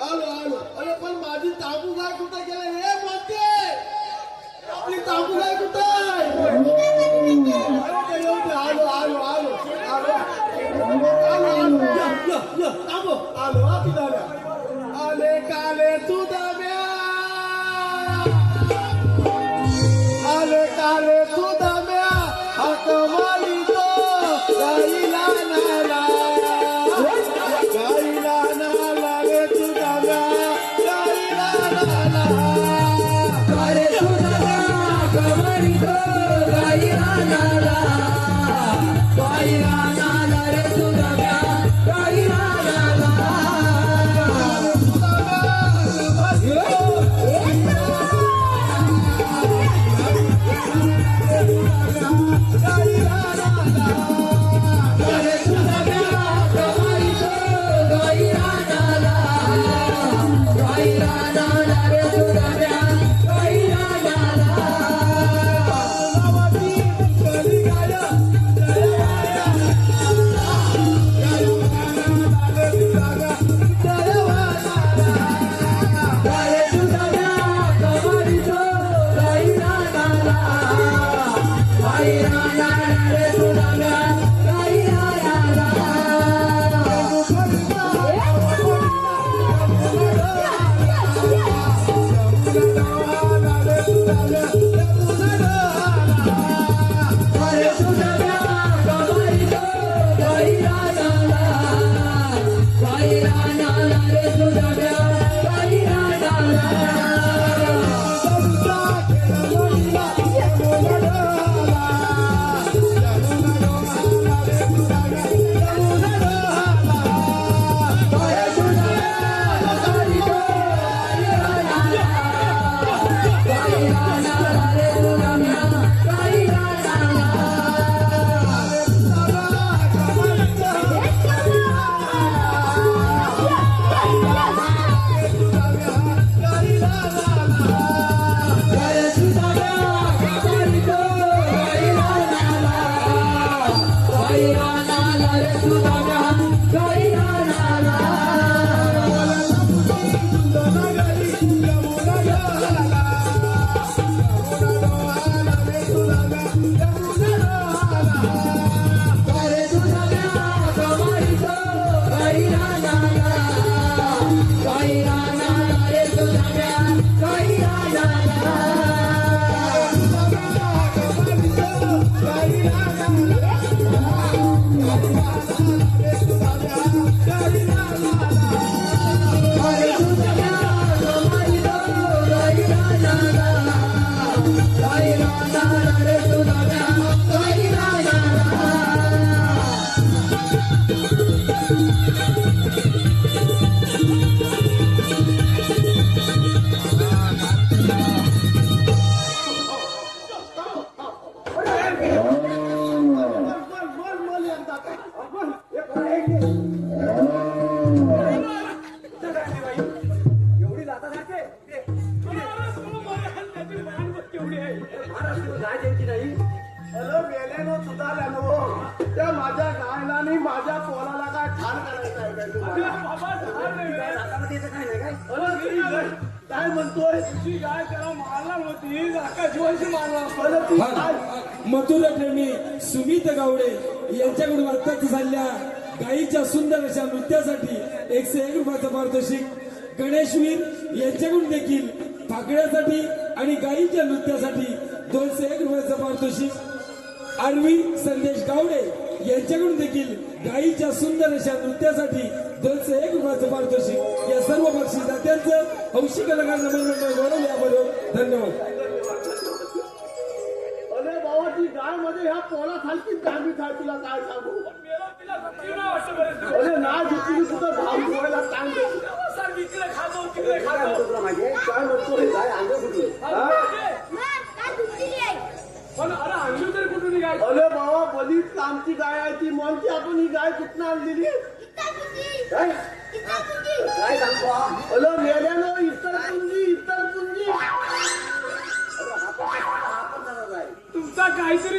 आलो आलो. अरे पण माझी तांबू गाय कुठे गेले हे म्हणते. आपली तांबू गाय कुठे आहे? अरे येऊ दे. आलो आलो आलो आलो आलो आलो. या थांबो. आलो हा तू दाम्या. आले काले तू दाम्या. आले काले तू दाम्या. हात मारितो गाईला नाला. गाईला नाला रे तू दाम्या. गाईला नाला. अरे तू दाम्या कमारितो गाईला नाला. गाईला नाला रे तू दाम्या. गाईला नाला. त्या माझ्या गायला आणि माझ्या पोराला काय ठाण करायचं आहे काय तुम्हाला? बाबा झालं नाही. हातामध्ये येतं काय नाही काय? काय म्हणतोय तुझी गाय त्याला मारणार होती आकाशवाणीशी मारणार अरे ती हा, काय मथुरा प्रेमी सुमित गावडे यांच्याकडून आत्ताच झालेल्या गायीच्या सुंदर अशा नृत्यासाठी 101 रुपयाचं पारितोषिक. गणेशवीर यांच्याकडून देखील फाकड्यासाठी आणि गायीच्या नृत्यासाठी 201 रुपयाचं पारितोषिक. आरवी संदेश गावडे यांच्याकडून देखील गायीच्या सुंदर अशा नृत्यासाठी 201 रुपयाचं पारितोषिक. या सर्व बक्षीसदात्यांचं हौशी कलाकार नमन गौरव याबरोबर धन्यवाद. अरे बाबा ती गाय मध्ये ह्या पोला खालची धामी काय तुला काय सांगू अरे नाही घेतली सुद्धा धाम धुवायला काय इकडे खातो तिकडे खातो काय म्हणतोय गाय अंग कुठली हा? पण अरे आणली तरी कुठून गाय अरे बाबा बलीच आमची गाय आहे ती म्हणते आपण ही गाय कुठनं आणलेली काय काय सांगतो अरे मेल्यानं इतर पुंजी तुमचा काहीतरी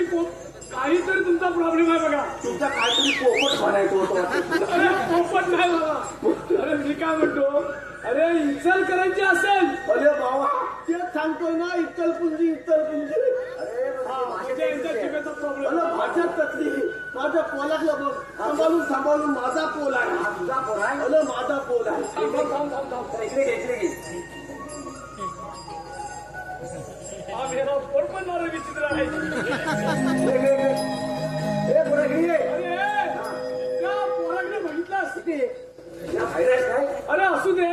तुमचा प्रॉब्लेम आहे बघा. तुमचा काहीतरी पोपट म्हणायचं होतं अरे पोपट नाही बाबा. अरे मी काय म्हणतो अरे इन्सल्ट करायची असेल अरे बाबा तेच सांगतोय ना इतर पुंजी म्हणजे यांच्या जिभेचा प्रॉब्लेम. अरे माझ्या तसली माझ्या पोलातला बघ सांभाळून माझा पोल आहे तुझा पोल आहे अरे माझा पोल आहे हा मेरा पोट पण मारा विचित्र आहे. अरे त्या पोराकडे बघितलास अरे असू दे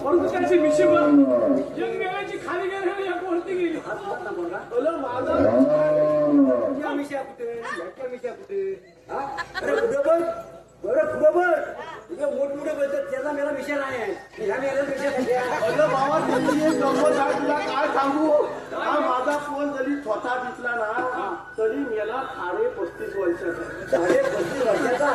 परंतु त्याची मिशी एक मेळ्याची खाली गेली या वरती गेली. अरे माझा मोठमोठे बोलतात त्याचा मेरा विषय नाही आहे ह्या मेरा विषय अरे बाबा त्याची एक गंमत आहे तुला काय सांगू हा माझा फोन जरी स्वतः दिसला ना तरी मेला 35 वर्षाचा 35 वर्षाचा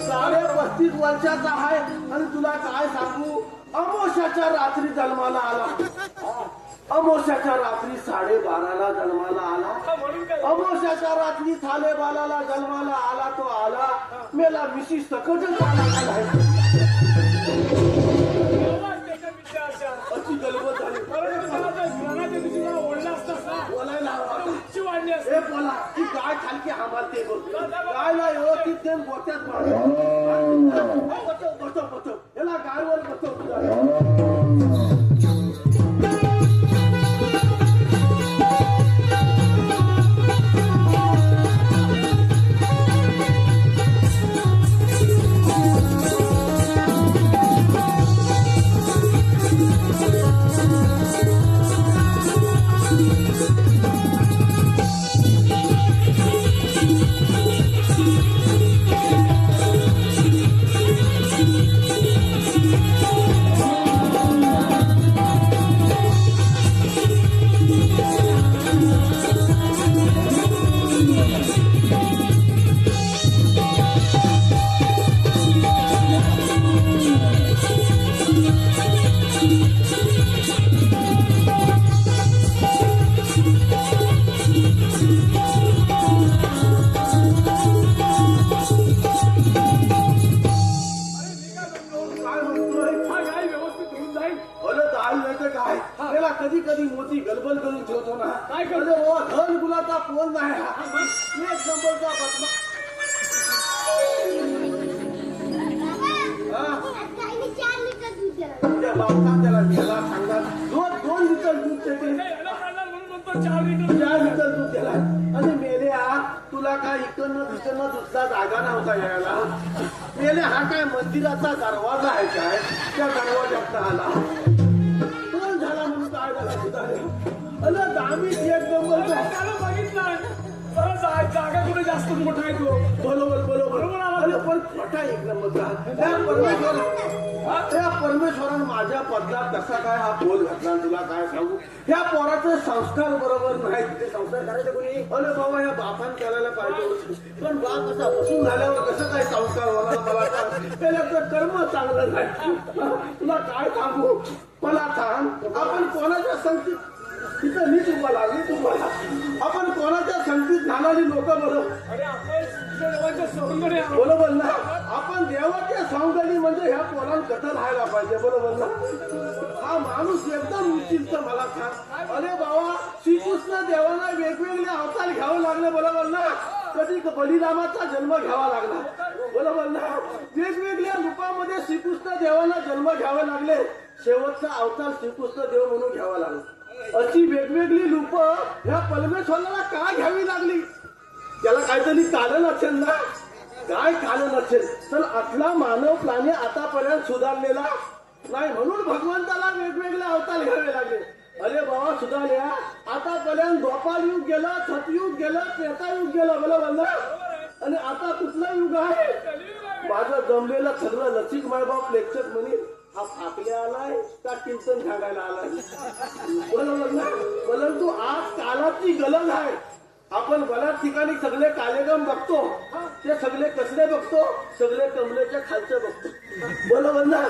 35 वर्षाचा आहे आणि तुला काय सांगू अमावस्याच्या रात्री जन्माला आला अमावस्याच्या रात्री 12:30 जन्माला आला म्हणून काय अमावस्याच्या रात्री 12:30 जन्माला आला तो आला मेला मिशी सकटच आला तेव्हा त्याच्या विषय अशा अशी गलबत झाली परंतु त्याला त्या ग्रहाच्या दिवशी जरा ओढला असतास ना बोलायला हवा उंची वाढली असते. ए बोला ती गाय खालकी हामालते गायला व्यवस्थित ते गोट्यात बसव याला गायवर बसव तुला कधी कधी मोठी गलबल करून ठेवतो ना काय करतो? धन गुलाचा फोन नाही एक नंबरचा बदमा त्या बापा त्याला गेला सांगा दोन लिटर दूध देते याला काढणार म्हणून म्हणतो 4 लिटर 4 लिटर दूध दिला आणि मेल्या तुला काय इकडनं तिकडनं दुसरा जागा नव्हता यायला मेल्या हा काय मंदिराचा दरवाजा आहे काय त्या दरवाज्यात आला दोन झाला म्हणून काय झाला अरे दामी एक नंबर त्याला बघितलं जरा जागा कुठे जास्त मोठा आहे तो बरोबर अरे पण मोठा एक नंबरचा त्या परमेश्वरानं माझ्या पदरात कसा काय हा बोल घातला तुला काय सांगू ह्या पोराचे संस्कार बरोबर नाही ते संस्कार करायचे कोणी अरे बाबा या बापान करायला पाहिजे होते पण बाप कसा बसून झाल्यावर कसं काय संस्कार होणार मला त्याला कर्म चांगलं नाही तुला काय सांगू मला सांग आपण कोणाच्या संगतीत तिथं नीच उभा आपण कोणाच्या संगतीत झालेली लोक बरोबर अरे आपण देवाच्या सौंदर्य बरोबर ना आपण देवाच्या सौंदर्य म्हणजे ह्या पोराला कथं राहायला पाहिजे, बरोबर ना? हा माणूस एकदम उचित मला सांग. अरे बाबा, श्रीकृष्ण देवाला वेगवेगळे अवतार घ्यावं लागले, बरोबर ना? कधी बलिरामाचा जन्म घ्यावा लागला, बरोबर ना? वेगवेगळ्या रूपामध्ये श्रीकृष्ण देवाला जन्म घ्यावे लागले. शेवटचा अवतार श्रीकृष्ण देव म्हणून घ्यावा लागला. अशी वेगवेगळी रूप ह्या परमेश्वराला का घ्यावी लागली? त्याला काहीतरी कारण असेल ना. काय कारण असेल तर आपला मानव प्राणी आतापर्यंत सुधारलेला नाही, म्हणून भगवंताला वेगवेगळे अवतार घ्यावे लागले. अरे बाबा सुधारल्या, आतापर्यंत द्वापार युग गेलं, सतयुग गेलं, त्रेतायुग गेलं, बरोबर ना? आणि आता कुठलं युग आहे? माझं जमलेलं सर्व लसिक मायबाप लेक्चर म्हणे हा फाकल्या आलाय का कीर्तन सांगायला आलाय, बरोबर ना? परंतु आज कालाची गरज आहे. आपण बऱ्याच ठिकाणी सगळे कार्यक्रम बघतो, ते सगळे कसले बघतो? सगळे कमलेच्या खालचे बघतो, बरोबर ना?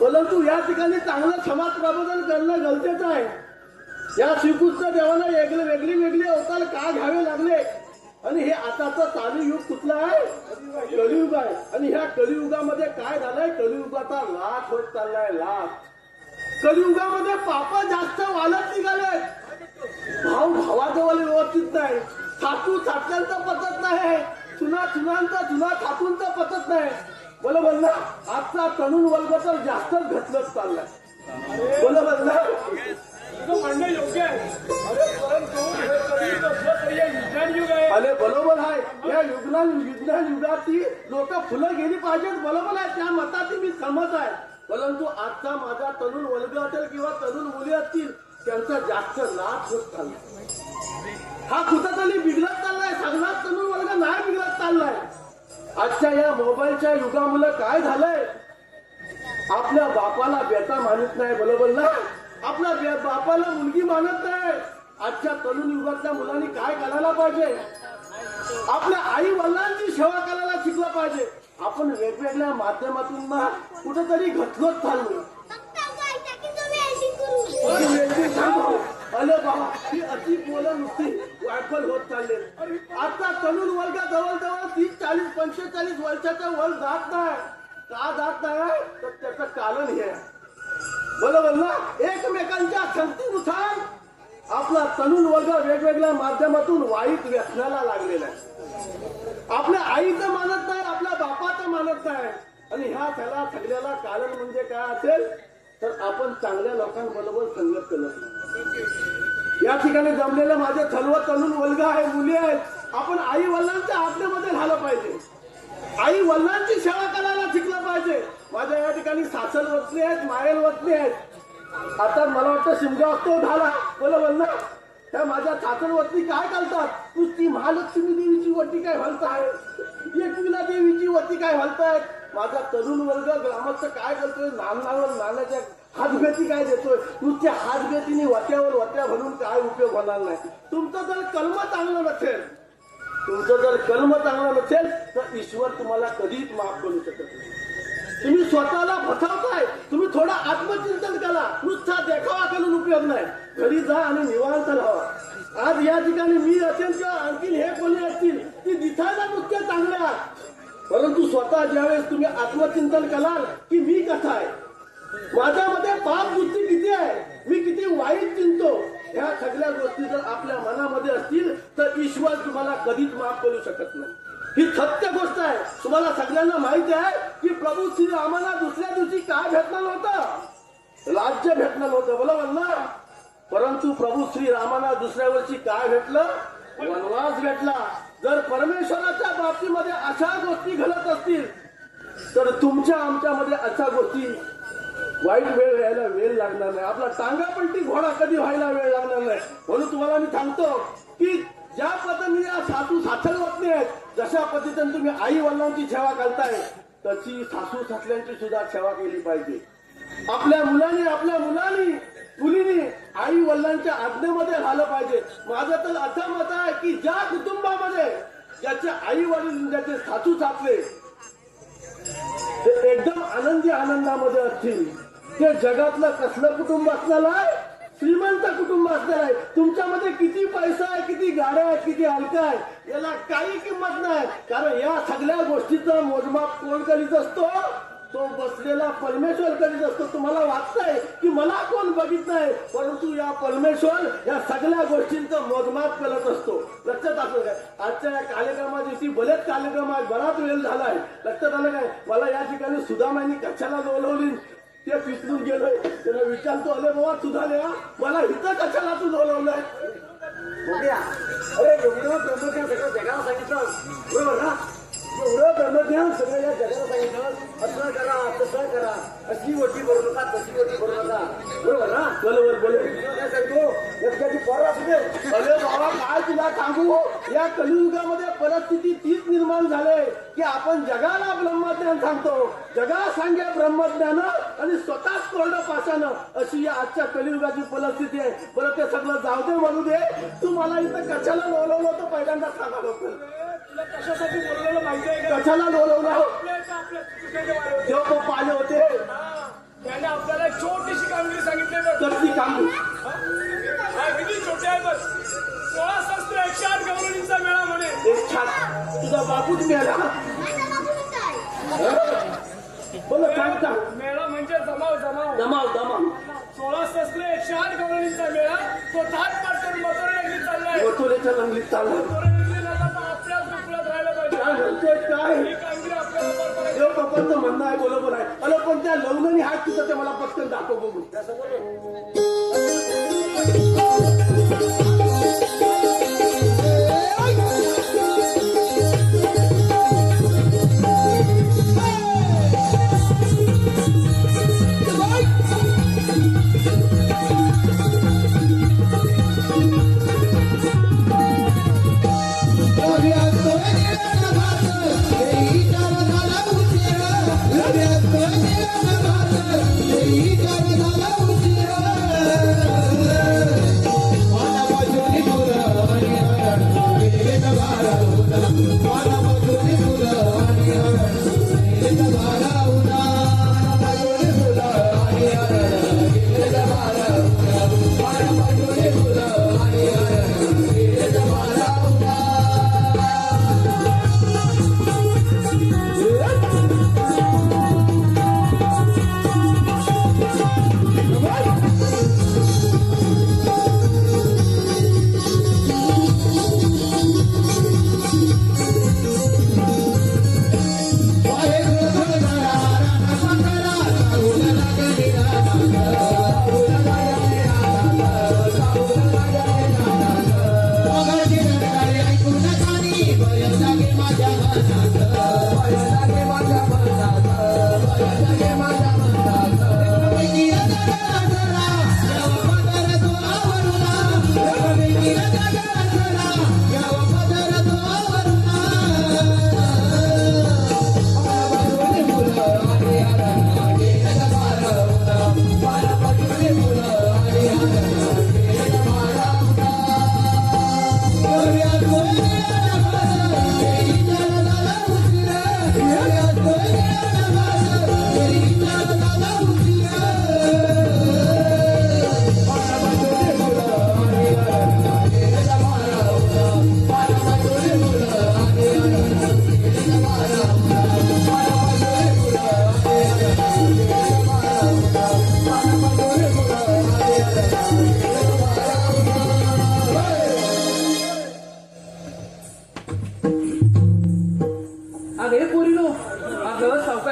परंतु या ठिकाणी चांगलं समाज प्रबोधन करणं गरजेचं आहे. या श्रीकृष्ण देवाला वेगळी अवतार का घ्यावे लागले? आणि हे आताचं चालू युग कुठलं आहे? कलियुग आहे. आणि ह्या कलियुगामध्ये काय झालंय? कलियुगाचा लाट होत चाललाय, लाट. कलियुगामध्ये पाप जास्त वाढत निघाले. भाऊ भावाजवळ व्यवस्थित नाही, सासू सासऱ्यांचं पचत नाही, चुना सासूंचं पचत नाही, बरोबर ना? आजचा तरुण वर्ग तर जास्तच घटलत चाललाय, बरोबर ना? म्हणणं योग्य आहे. अरे परंतु हे कलियुग असलं तरी हे विज्ञान युग आहे. अरे बरोबर आहे. या विज्ञान युगाची लोक फुलं गेली पाहिजेत, बरोबर आहे. त्या मताची मी सहमत आहे. परंतु आजचा माझा तरुण वर्ग असेल किंवा तरुण मुली असतील, त्यांचा जास्त नाश होत चाललाय. हा कुठंतरी बिघडत चाललाय. सगळा तरुण वर्ग नाही बिघडत चाललाय. आजच्या या मोबाईलच्या युगामुळे काय झालंय? आपल्या बापाला बेटा मानत नाही, बरोबर ना? आपल्या बापाला मुलगी मानत नाही. आजच्या तरुण युगातल्या मुलांनी काय करायला पाहिजे? आपल्या आई वडिलांची सेवा करायला शिकलं पाहिजे. आपण वेगवेगळ्या माध्यमातून कुठेतरी घटलोच चाललोय. अरे बाबा, ही अति बोला नुसती वायफल होत चालले. आता तरुण वर्ग जवळजवळ 30, 40, 45 वर्षाच्या वर जात नाही. का जात नाही? तर त्याचं कारण हे आहे, बरोबर ना? एकमेकांच्या संगतीनुसार आपला तरुण वर्ग वेगवेगळ्या माध्यमातून वाईट व्यसनाला लागलेला आहे. आपल्या आईचं मानत नाही, आपल्या बापाचं मानत नाही. आणि ह्या त्याला सगळ्याला कारण म्हणजे काय असेल तर आपण चांगल्या लोकांबरोबर संगत करत नाही. या ठिकाणी जमलेलं माझे सर्व तरुण वर्ग आहे, मुली आहेत. आपण आई वडिलांच्या आज्ञेमध्ये झालं पाहिजे. आई वडिलांची सेवा करायला शिकलं पाहिजे. माझ्या या ठिकाणी सासर वतनी आहेत, मायल वतनी आहेत. आता मला वाटतं शिमगा तो झाला, बरोबर ना? त्या माझ्या सासर वतनी काय करतात? नुसती महालक्ष्मी देवीची वटी काय घालताय, एकविरा देवीची वटी काय घालतायत. माझा तरुण वर्ग ग्रामस्थ काय करतोय? नाण्याच्या हातभेटी काय देतोय? नुसत्या हातभेटीने वट्या भरून काय उपयोग होणार नाही. तुमचं जर कर्म चांगलं नसेल तर ईश्वर तुम्हाला कधीच माफ करू शकत नाही. तुम्ही स्वतःला फसवताय. तुम्ही थोडं आत्मचिंतन करा. नुसता देखावा करून उपयोग नाही. घरी जा आणि निवांत राहा. आज या ठिकाणी मी असेल किंवा आणखी हे कोणी असतील ती दिसायला नुसते चांगले आहात, परंतु स्वतः ज्यावेळेस तुम्ही आत्मचिंतन कराल की मी कसा आहे, माझ्यामध्ये पाप वृत्ती किती आहे, मी किती वाईट चिंतो, ह्या सगळ्या गोष्टी जर आपल्या मनामध्ये असतील तर ईश्वर तुम्हाला कधीच माफ करू शकत नाही. ही सत्य गोष्ट आहे. तुम्हाला सगळ्यांना माहिती आहे की प्रभू श्री रामाला दुसऱ्या दिवशी काय भेटणार होतं? राज्य भेटणार होतं, बरोबर ना? परंतु प्रभू श्री रामाला दुसऱ्या वर्षी काय भेटलं? वनवास भेटला. जर परमेश्वराच्या बाबतीमध्ये अशा गोष्टी घडत असतील तर तुमच्या आमच्यामध्ये अशा गोष्टी वाईट वेळ व्हायला वेळ लागणार नाही. आपला टांगापलटी घोडा कधी व्हायला वेळ लागणार नाही. म्हणून तुम्हाला मी सांगतो की ज्या पद्धतीने सासू सासर वतनी आहेत, जशा पद्धतीने तुम्ही आई वडिलांची सेवा करताय तशी सासू सासऱ्यांची सुद्धा सेवा केली पाहिजे. आपल्या मुलींनी आई वडिलांच्या आज्ञेमध्ये राहिलं पाहिजे. माझं तर असं मत आहे की ज्या कुटुंबामध्ये ज्याचे आई वडील, ज्याचे सासू सासरे ते एकदम आनंदामध्ये असतील, ते जगातलं कसलं कुटुंब असणार आहे? श्रीमंत कुटुंब असणार आहे. तुमच्यामध्ये किती पैसा आहे, किती गाड्या आहेत, किती हलका आहे, याला काही किंमत नाही. कारण या सगळ्या गोष्टीचं मोजमाप कोण करीत असतो? तो बसलेला परमेश्वर करीत असतो. तुम्हाला वाटतंय की मला कोण बघित नाही, परंतु या परमेश्वर या सगळ्या गोष्टींचं मोजमाप करत असतो. लक्षात असलं काय? आजच्या या कार्यक्रमाच्या दिवशी बरेच कार्यक्रम आहेत, बराच वेळ झालाय. लक्षात आलं काय? मला या ठिकाणी सुदामानी कशाला बोलवली ते पिचलून गेलोय. त्याला विचारतो, अरे बाबा सुधाल्या, मला इथं कशाला तू बोलवलंय? बघूया. अरे एवढं ब्रह्मज्ञान सगळं जगाला सांगितलं, बरोबर ना? एवढं ब्रह्मज्ञान सगळं या जगाला सांगितलं, असं करा, तसं करा, अशी वटी करू नका, तशी वटी करू नका, बरोबर ना? बरोबर बोल. काय सांगतो, एकट्याची पोरं असू दे. अरे बाबा काय तुला सांगू, या कलियुगामध्ये परिस्थिती तीच निर्माण झाले की आपण जगाला ब्रह्मज्ञान सांगतो, जगाला सांगे ब्रह्मज्ञान आणि स्वतःच कोरडं पाशानं, अशी या आजच्या कलियुगाची परिस्थिती आहे. बरं ते सगळं जाऊ दे, म्हणू दे. तू मला इथं कशाला बोलवलं होतं पहिल्यांदा सांगा लवकर. तुला कशासाठी बोलवलेलं माहिती आहे का? कशाला बोलवलं? आपल्या चुकीचे वारे होते. देव बाप्पा आले होते. त्याने आपल्याला एक छोटीशी कामगिरी सांगितली बघ. कसली काम? हा किती छोटे आहे बघ. 16 शस्त्र 108 गवळणींचा मेळा म्हणे. एक छान. तुझा बापूच मिळाला. माझा बाबू म्हणताय. बोल सांग सांग. मेळा म्हणजे जमाव जमाव. दमाव दमाव. 16 शस्त्र 108 गवळणींचा मेळा तो धाट पाडतो मथुरा नगरीत चाललाय. वतुरेच्या लंगलीत चालला. मथुरा नगरीला आता आपल्याच दुसऱ्यात राहिलं पाहिजे. काय म्हणतोय काय? ही कामगिरी आपल्याला पार पाडायची. देव बाप्पांचं म्हणणं आहे, बरोबर आहे. अरे पण त्या लवंगणी हात तुझं ते मला पटकन दाखव बघू.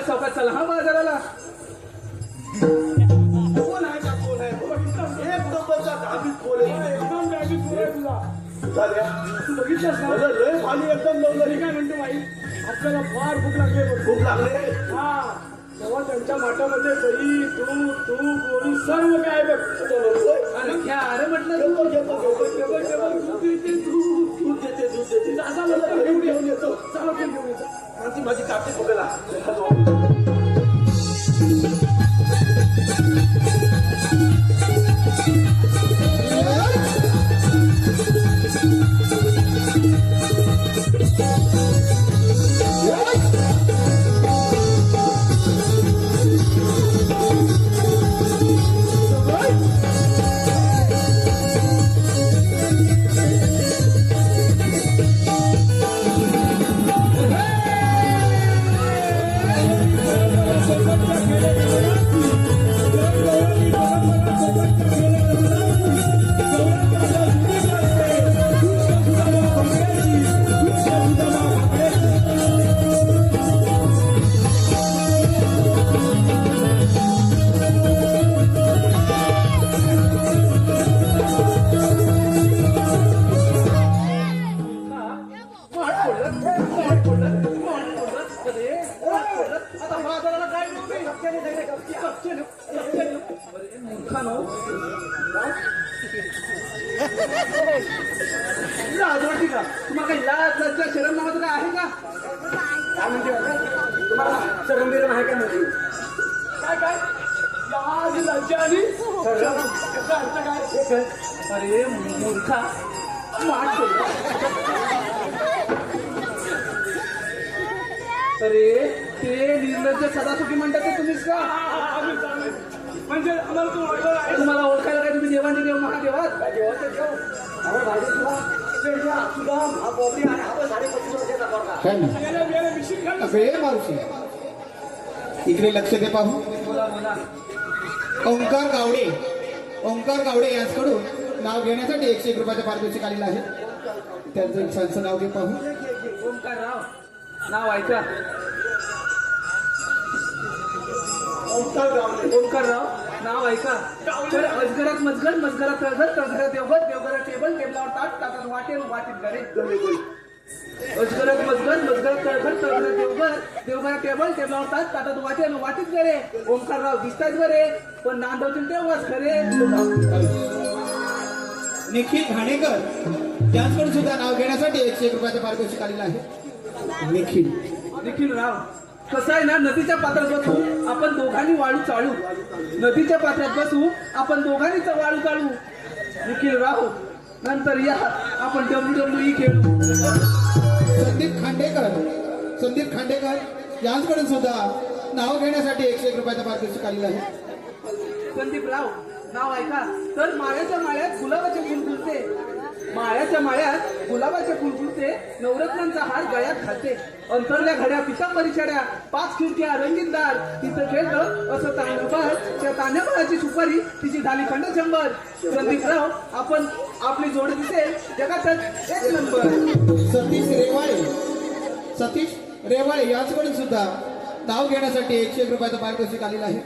सावकाश चला हा बाजाराला. कोण आहे का कोण आहे? एक नंबरचा धाबीत कोण आहे? एकदम बॅगी पुरा आहे तुला. झाल्या. तू बघितलंस ना? मला लय खाली एकदम मी लवलं. काय म्हणतो बाई, आपल्याला फार भूक लागली बघ. खूप लागले. हा तेव्हा त्यांच्या माठामध्ये दही तूप गोळी सर्व काय आहे बघ. अरे घ्या, अरे म्हटलं घेतो, घेतो, घेतो, घेतो. टेबल दूध देते, दूध देते, दूध देते. असा मला घेऊन घेऊन येतो. चला पण घेऊन येतो. आणि माझी कापडी बघायला. आजोबाची का तुम्हाला काही लाज लज्जा शरम नावाचं काय आहे का? काय म्हणते बघा? तुम्हाला शरम बिरम आहे का नाही? काय काय लाज लज्जा आणि शरम याचा अर्थ काय? हे काय? अरे मूर्खा माठ बोलतो. अरे ते निर्लज्ज सदासुखी म्हणतात ते तुम्हीच का? म्हणजे आम्हाला तू ओळखलं आहे. तुम्हाला ओळखायला काय? तुम्ही देवांचे देव महादेवात काय जेवण ते जेव. अरे भाजी तुला तुझ्या तुझा हा बोबडी आणि हा 25 वर्षाचा पोरगा. याला याला मिशीन घाल. अरे मावशी इकडे लक्ष दे पाहू. बोला बोला. ओंकार गावडे यांच्याकडून नाव घेण्यासाठी 101 रुपयाचं पारितोषिक आलेलं आहे. त्यांचं एक छानसं नाव घे पाहू. ओंकारराव नाव ऐका. ओंकारराव नाव ऐका. तर अजगरात मजगर, मजगरात तळघर, तळघरात देवघर, देवघरात टेबल, टेबलावर ताट, ताटात वाटेल, वाटीत घरे. अजगरात मजगर, मजगरात तळघर, तळघरात देवघर, देवघरात टेबल, टेबलावर ताट, ताटात वाटेल, वाटीत घरे. ओंकारराव दिसतायत बरे पण नांदवतील तेव्हाच खरे. निखिल घाणेकर यांच्याकडून सुद्धा नाव घेण्यासाठी 101 रुपयाचं पारितोषिक आलेलं आहे. निखिल राव कसं आहे ना, नदीच्या पात्रात बसू आपण दोघांनी वाळू चाळू. नदीच्या पात्रात बसू आपण दोघांनीच वाळू चाळू. निखिल राव नंतर या आपण WWE खेळू. संदीप खांडेकर यांच्याकडून सुद्धा नाव घेण्यासाठी 101 रुपयाचं पारितोषिक आलेलं आहे. संदीपराव नाव ऐका. तर माळ्याच्या माळ्यात गुलाबाचे फुल फुलते, माळ्याच्या माळ्यात गुलाबाचे फुल फुलते, नवरत्नांचा हार गळ्यात घालते, अंतरल्या घड्या पितांबरी छड्या, 5 खिडक्या रंगीतदार, तिथं खेळतं असं तांदूळ. त्या तांदळाची सुपारी तिची झाली खंड 100. संदीपराव आपण आपली जोड दिसेल जगाचा 1 नंबर. सतीश रेवाळे यांच्याकडून सुद्धा नाव घेण्यासाठी 101 रुपयाचं पारितोषिक आलेलं आहे.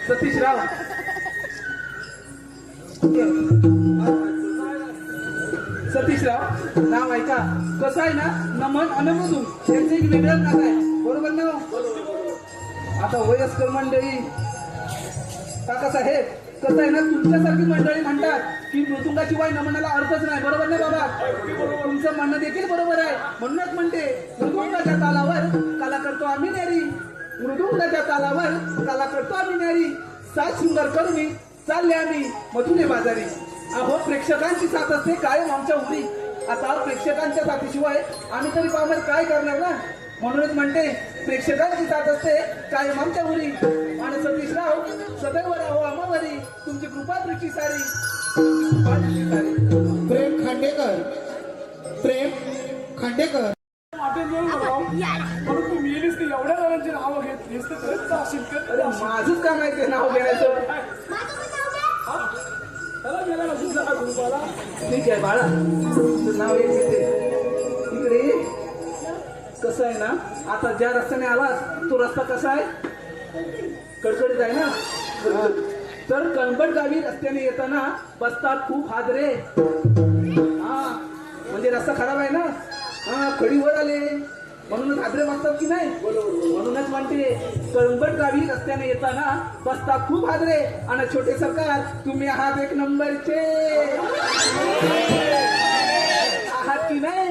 सतीशराव सतीशराव नाव ऐका. कसं आहे ना, नमन अनमधून त्यांचं एक वेगळं नाव आहे. बरोबर ना? आता वयस्कर मंडळी काकासाहेब कसं आहे ना, तुमच्यासारखी मंडळी म्हणतात की मृदुंगाशिवाय नमनाला अर्थच नाही. बरोबर ना बाबा? तुमचं म्हणणं देखील बरोबर आहे. म्हणूनच म्हणते मृदुंगाच्या तालावर कला करतो आम्ही न्यारी, मृदुंगाच्या तालावर कला करतो आम्ही न्यारी, सात सुंदर करून चालले आम्ही मथुरे बाजारी. अहो प्रेक्षकांची साथ असते कायम आमच्या उरी. आता प्रेक्षकांच्या साथीशिवाय आम्ही तरी पामर काय करणार ना. म्हणूनच म्हणते प्रेक्षकांची साथ असते कायम आमच्या उरी. आणि सतीशराव सदैव राहो आम्हावरी, तुमची कृपा दृष्टी सारी. प्रेम खांडेकर वाटेल येऊ नका. म्हणून तू मिळेलीस ती एवढ्या जणांची नावं घेतलीस तर खरंच जाशील का? अरे माझंच काम आहे ते नाव घेण्याचं. त्याला गेला ना तुझा का ग्रुपाला? ठीक आहे बाळा, तुझं नाव एक घेते. इकडे ये. कसं आहे ना, आता ज्या रस्त्याने आलास तो रस्ता कसा आहे? कडकडीत आहे ना. तर कणबट गावी रस्त्याने येताना बसतात खूप हादरे. हा म्हणजे रस्ता खराब आहे ना. हा खडीवर आले म्हणूनच हादरे बसतात की नाही. म्हणूनच म्हणते कळंबट गावी रस्त्याने येताना बसतात खूप हादरे. आणि छोटे सरकार तुम्ही आहात 1 नंबरचे. आहात की नाही?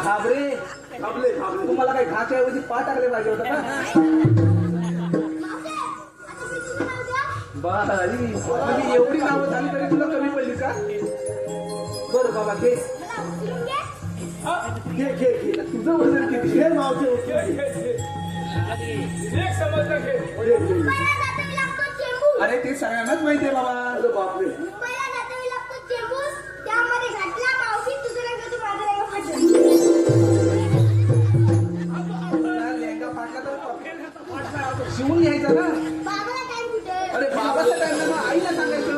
घाबरे तुम्हाला काही घाच्या ऐवजी पा टाकले पाहिजे होतं का? बाई म्हणजे एवढी नावं झाली तरी तुला कमी पडली का? बरं बाबा घे तुझं वजन किती? हे मावशी एक समजलं घे. मुंबईला जातावी लागतो चेंबूर. अरे ते सगळ्यांनाच माहिती आहे बाबा. बापरे. मुंबईला जातावी लागतो चेंबूर. त्यामध्ये घातला मावशी तुझं रंग तू माझं रंग फाटलं. लेंगा फाटला तर शिवून घ्यायचा ना. बाबाला टाइम कुठे? अरे बाबाचा टाइम ना, आईला सांगायचं.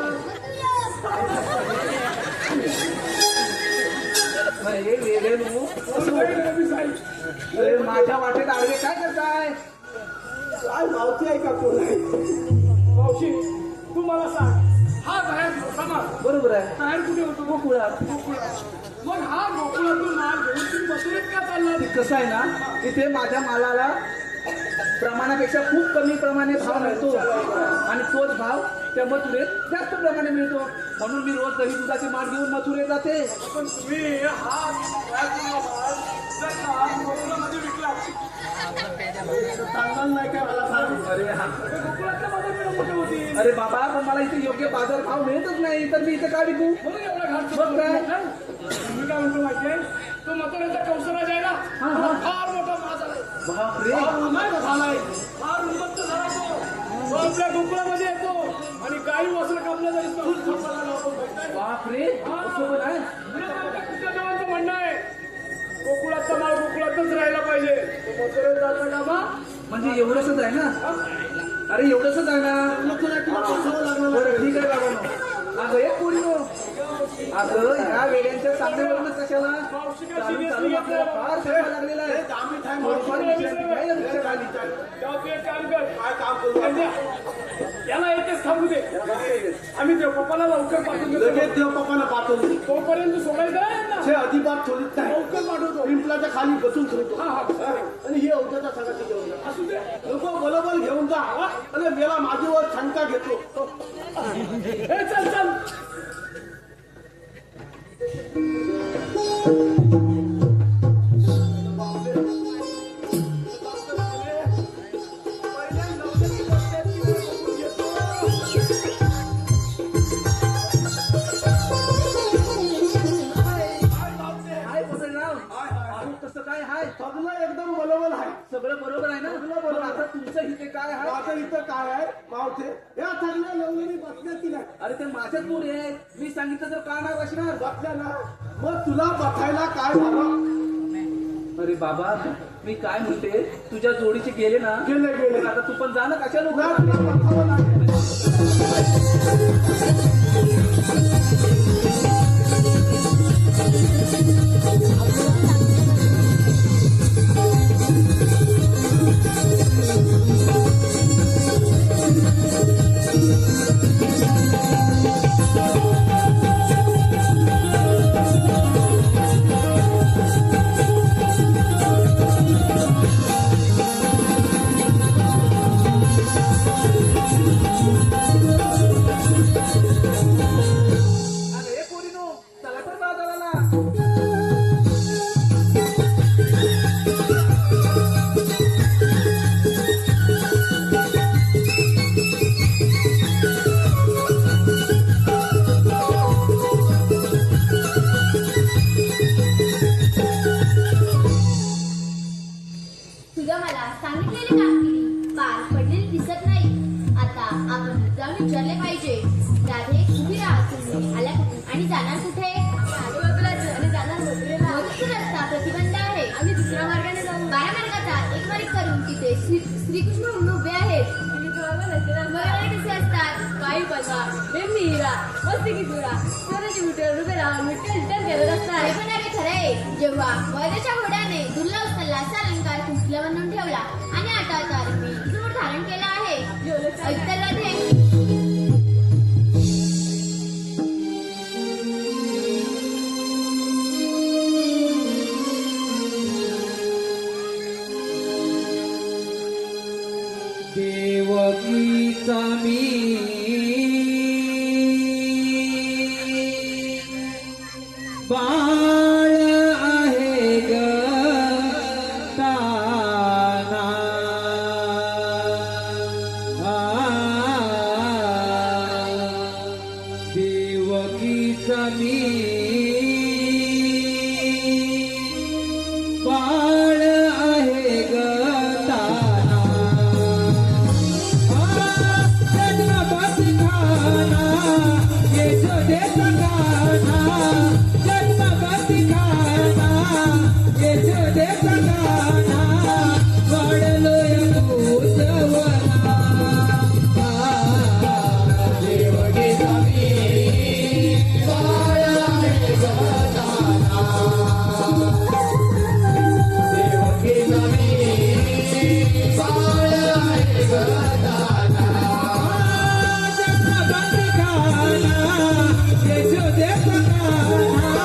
हे वेगळे अरे माझ्या वाटेत आडवे काय करताय? काय मावशी आहे का कोण आहे? मावशी तू मला सांग, हा बाहेर समाज बरोबर आहे. बाहेर कुठे होतो? गोकुळात. मग हा गोकुळातून माल घेऊन तुम्ही मथुरेत का चालला? कसं आहे ना, इथे माझ्या मालाला प्रमाणापेक्षा खूप कमी प्रमाणे भाव मिळतो आणि तोच भाव त्या मथुरेत जास्त प्रमाणे मिळतो. म्हणून मी रोज दही दुधाची माठ घेऊन मथुरेत जाते. पण तुम्ही हा व्याजचा माल जर का गोकुळामध्ये विकला चांगलं नाही काय मला सांग. अरे हा तर गोकुळातल्या बाजारपेठ मोठी होती. अरे बाबा, पण मला इथे योग्य बाजार भाव मिळतच नाही, तर मी इथे का विकू? म्हणून एवढा घाट मग काय? मी काय म्हणतो माहितीये, तो मथुरेचा कौशराज आहे ना, हा. फार मोठा बाजार आहे. बापरे, फार उन्नत झालाय, फार उन्नत झाला तो. तो आपल्या गोकुळामध्ये येतो आणि काही वस्त्र कापल्या जाईल बापरे, असं पण आहे? कृष्णदेवांचं म्हणणं आहे गोकुळाचा माल गोकुळातच राहायला पाहिजे. तो मथुरेत जाता का बा? म्हणजे एवढंच आहे ना? अरे एवढंच आहे ना? बरं ठीक आहे बाबा. अगं एक पोरीनो, अगं ह्या वेड्यांच्या सांगण्यावरून कशाला चालू आपल्याला फार सगळं लागलेला आहे. थोडंफार विचारायची काय ना विचार आली. तेव्हा तू एक काम कर, काय काम करू, याला येतेच थांबू दे. आम्ही देवबापाला लवकर पाठवून देतो. लगेच देव पप्पाला पाठवलं. तोपर्यंत सोडायचं आहे ना. हे अजिबात थोडीच नाही. लवकर पाठवतो. पिंपलाच्या खाली बसून ठेवतो. हा, हा. आणि हे औषधा सगळ्याचं घेऊन जा. असू दे. लोक बरोबर घेऊन जा. आणि मेला माझ्यावर शंका घेतो. हे चल चल. हाय बबनराव, अहो, कसं काय हाय? सगळं एकदम बरोबर आहे. सगळं बरोबर आहे ना? सगळं बरोबर. मग आता तुमचं इथे काय आहे? आता इथं काय आहे मावते, या सगळ्या नवलेली बसल्या की नाही अरे ते माझ्याच पोरी आहे. मी सांगितलं तर का नाही बसणार? बसल्या ना. मग तुला बसायला काय झालं? अरे बाबा, मी काय म्हणते, तुझ्या जोडीचे गेले ना? गेले. आता तू पण जा ना. कशा लोक? ना तुला बसावं लागेल. अरे पोरीनो, चला तर बाजाराला. तुला मला सांगितलेली कामगिरी पार पडलेली दिसत नाही. आता आपण जाऊन विचारले पाहिजे. राधे, उभी राहा. तुम्ही आल्या कुठून आणि जाणार कुठे? आणि जाणार मथुरेचा रस्ता प्रतिबंध आहे. आम्ही दुसऱ्या मार्गाने जाऊ. 12 मार्गाचा एक मार्ग करून तिथे श्रीकृष्ण म्हणून उभे आहेत. बरोबर कसे असतात? काही बघा, हे मीरा, मस्ती की तुरा, सोन्याची विटेवर उभे राहून विठ्ठल करत असतात. हे पण अरे खरंय. जेव्हा वैद्याच्या घोड्याने दुर्लभ असलेला असा अलंकार कुंचला बनवून ठेवला आणि आता तर मी जोड धारण केला आहे. ऐकता राधे? देवकीचा मी बाळ आहे ग ताना. देवकीचा मी बाळ आहे ग ताना. जन्मपती खाना यशोदेचा गाना, जन्मपती खाना यशोदेचा गाना, वाढलोय भूतवना. देवकीचा मी बाळ आहे ग ताना. देवकीचा मी बाळ आहे ग ताना. जन्मपती खाना यशोदेचा गाना,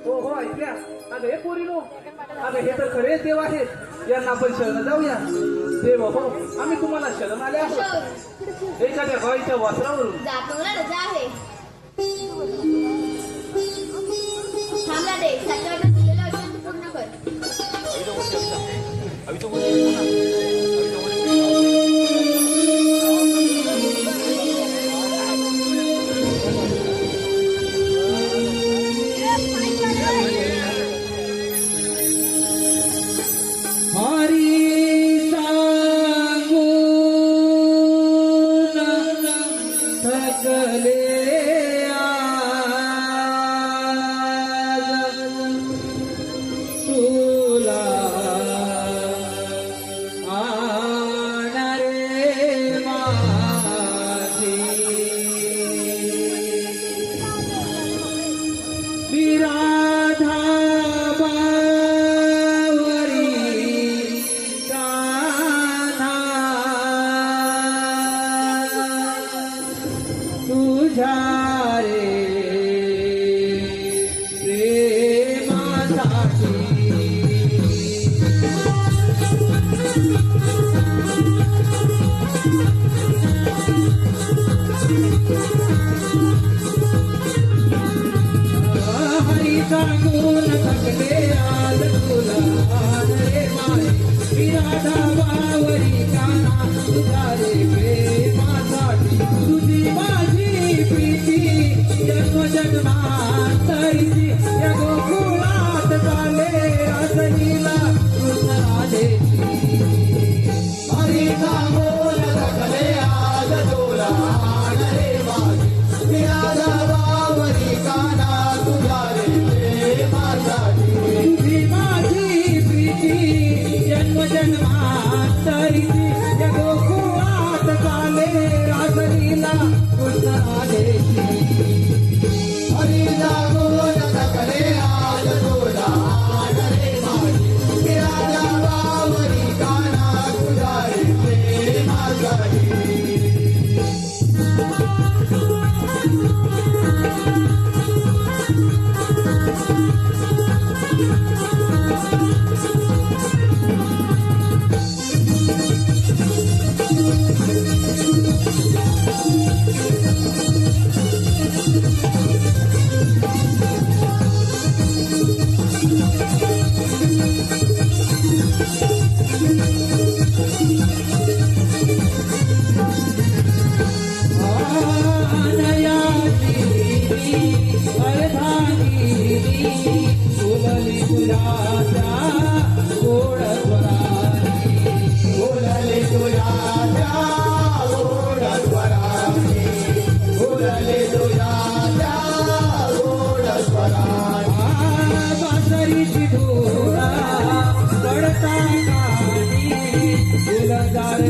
हो हो ऐकल्या अगं हे पोरीनो अगं हे तर खरे देव आहेत यांना आपण शरण जाऊया देव हो आम्ही तुम्हाला शरण आले आहोत एखाद्या गाईच्या वासरावरून जातोला रजा आहे थांबला दे सत्यावर दिलेलं वचन पूर्ण कर हरी सांगून थकले आज तुला आणरे माझी विराधा तुझ्या रे प्रेमासाठी हरी सांगून थकले आज तुला रे माय विराधा वावरी काना तुझ्या रे प्रेमासाठी तुझी माझी प्रीती जन्म जन्मांतरीची या गोकुळात झाले असलीला कृष्ण राधेची हरी सांगून थकले आज तुला रे माझी विराधा वावरी काना तुझ्या रे प्रेमासाठी तुझी माझी प्रीती जन्म जन्मांतरीची या गोकुळात झाले रासलीला कृष्ण राधेची हरी सांगून थकले आज तुला रे माझी विराधा वावरी काना बासरीची धुरा पडता कानी फुलदार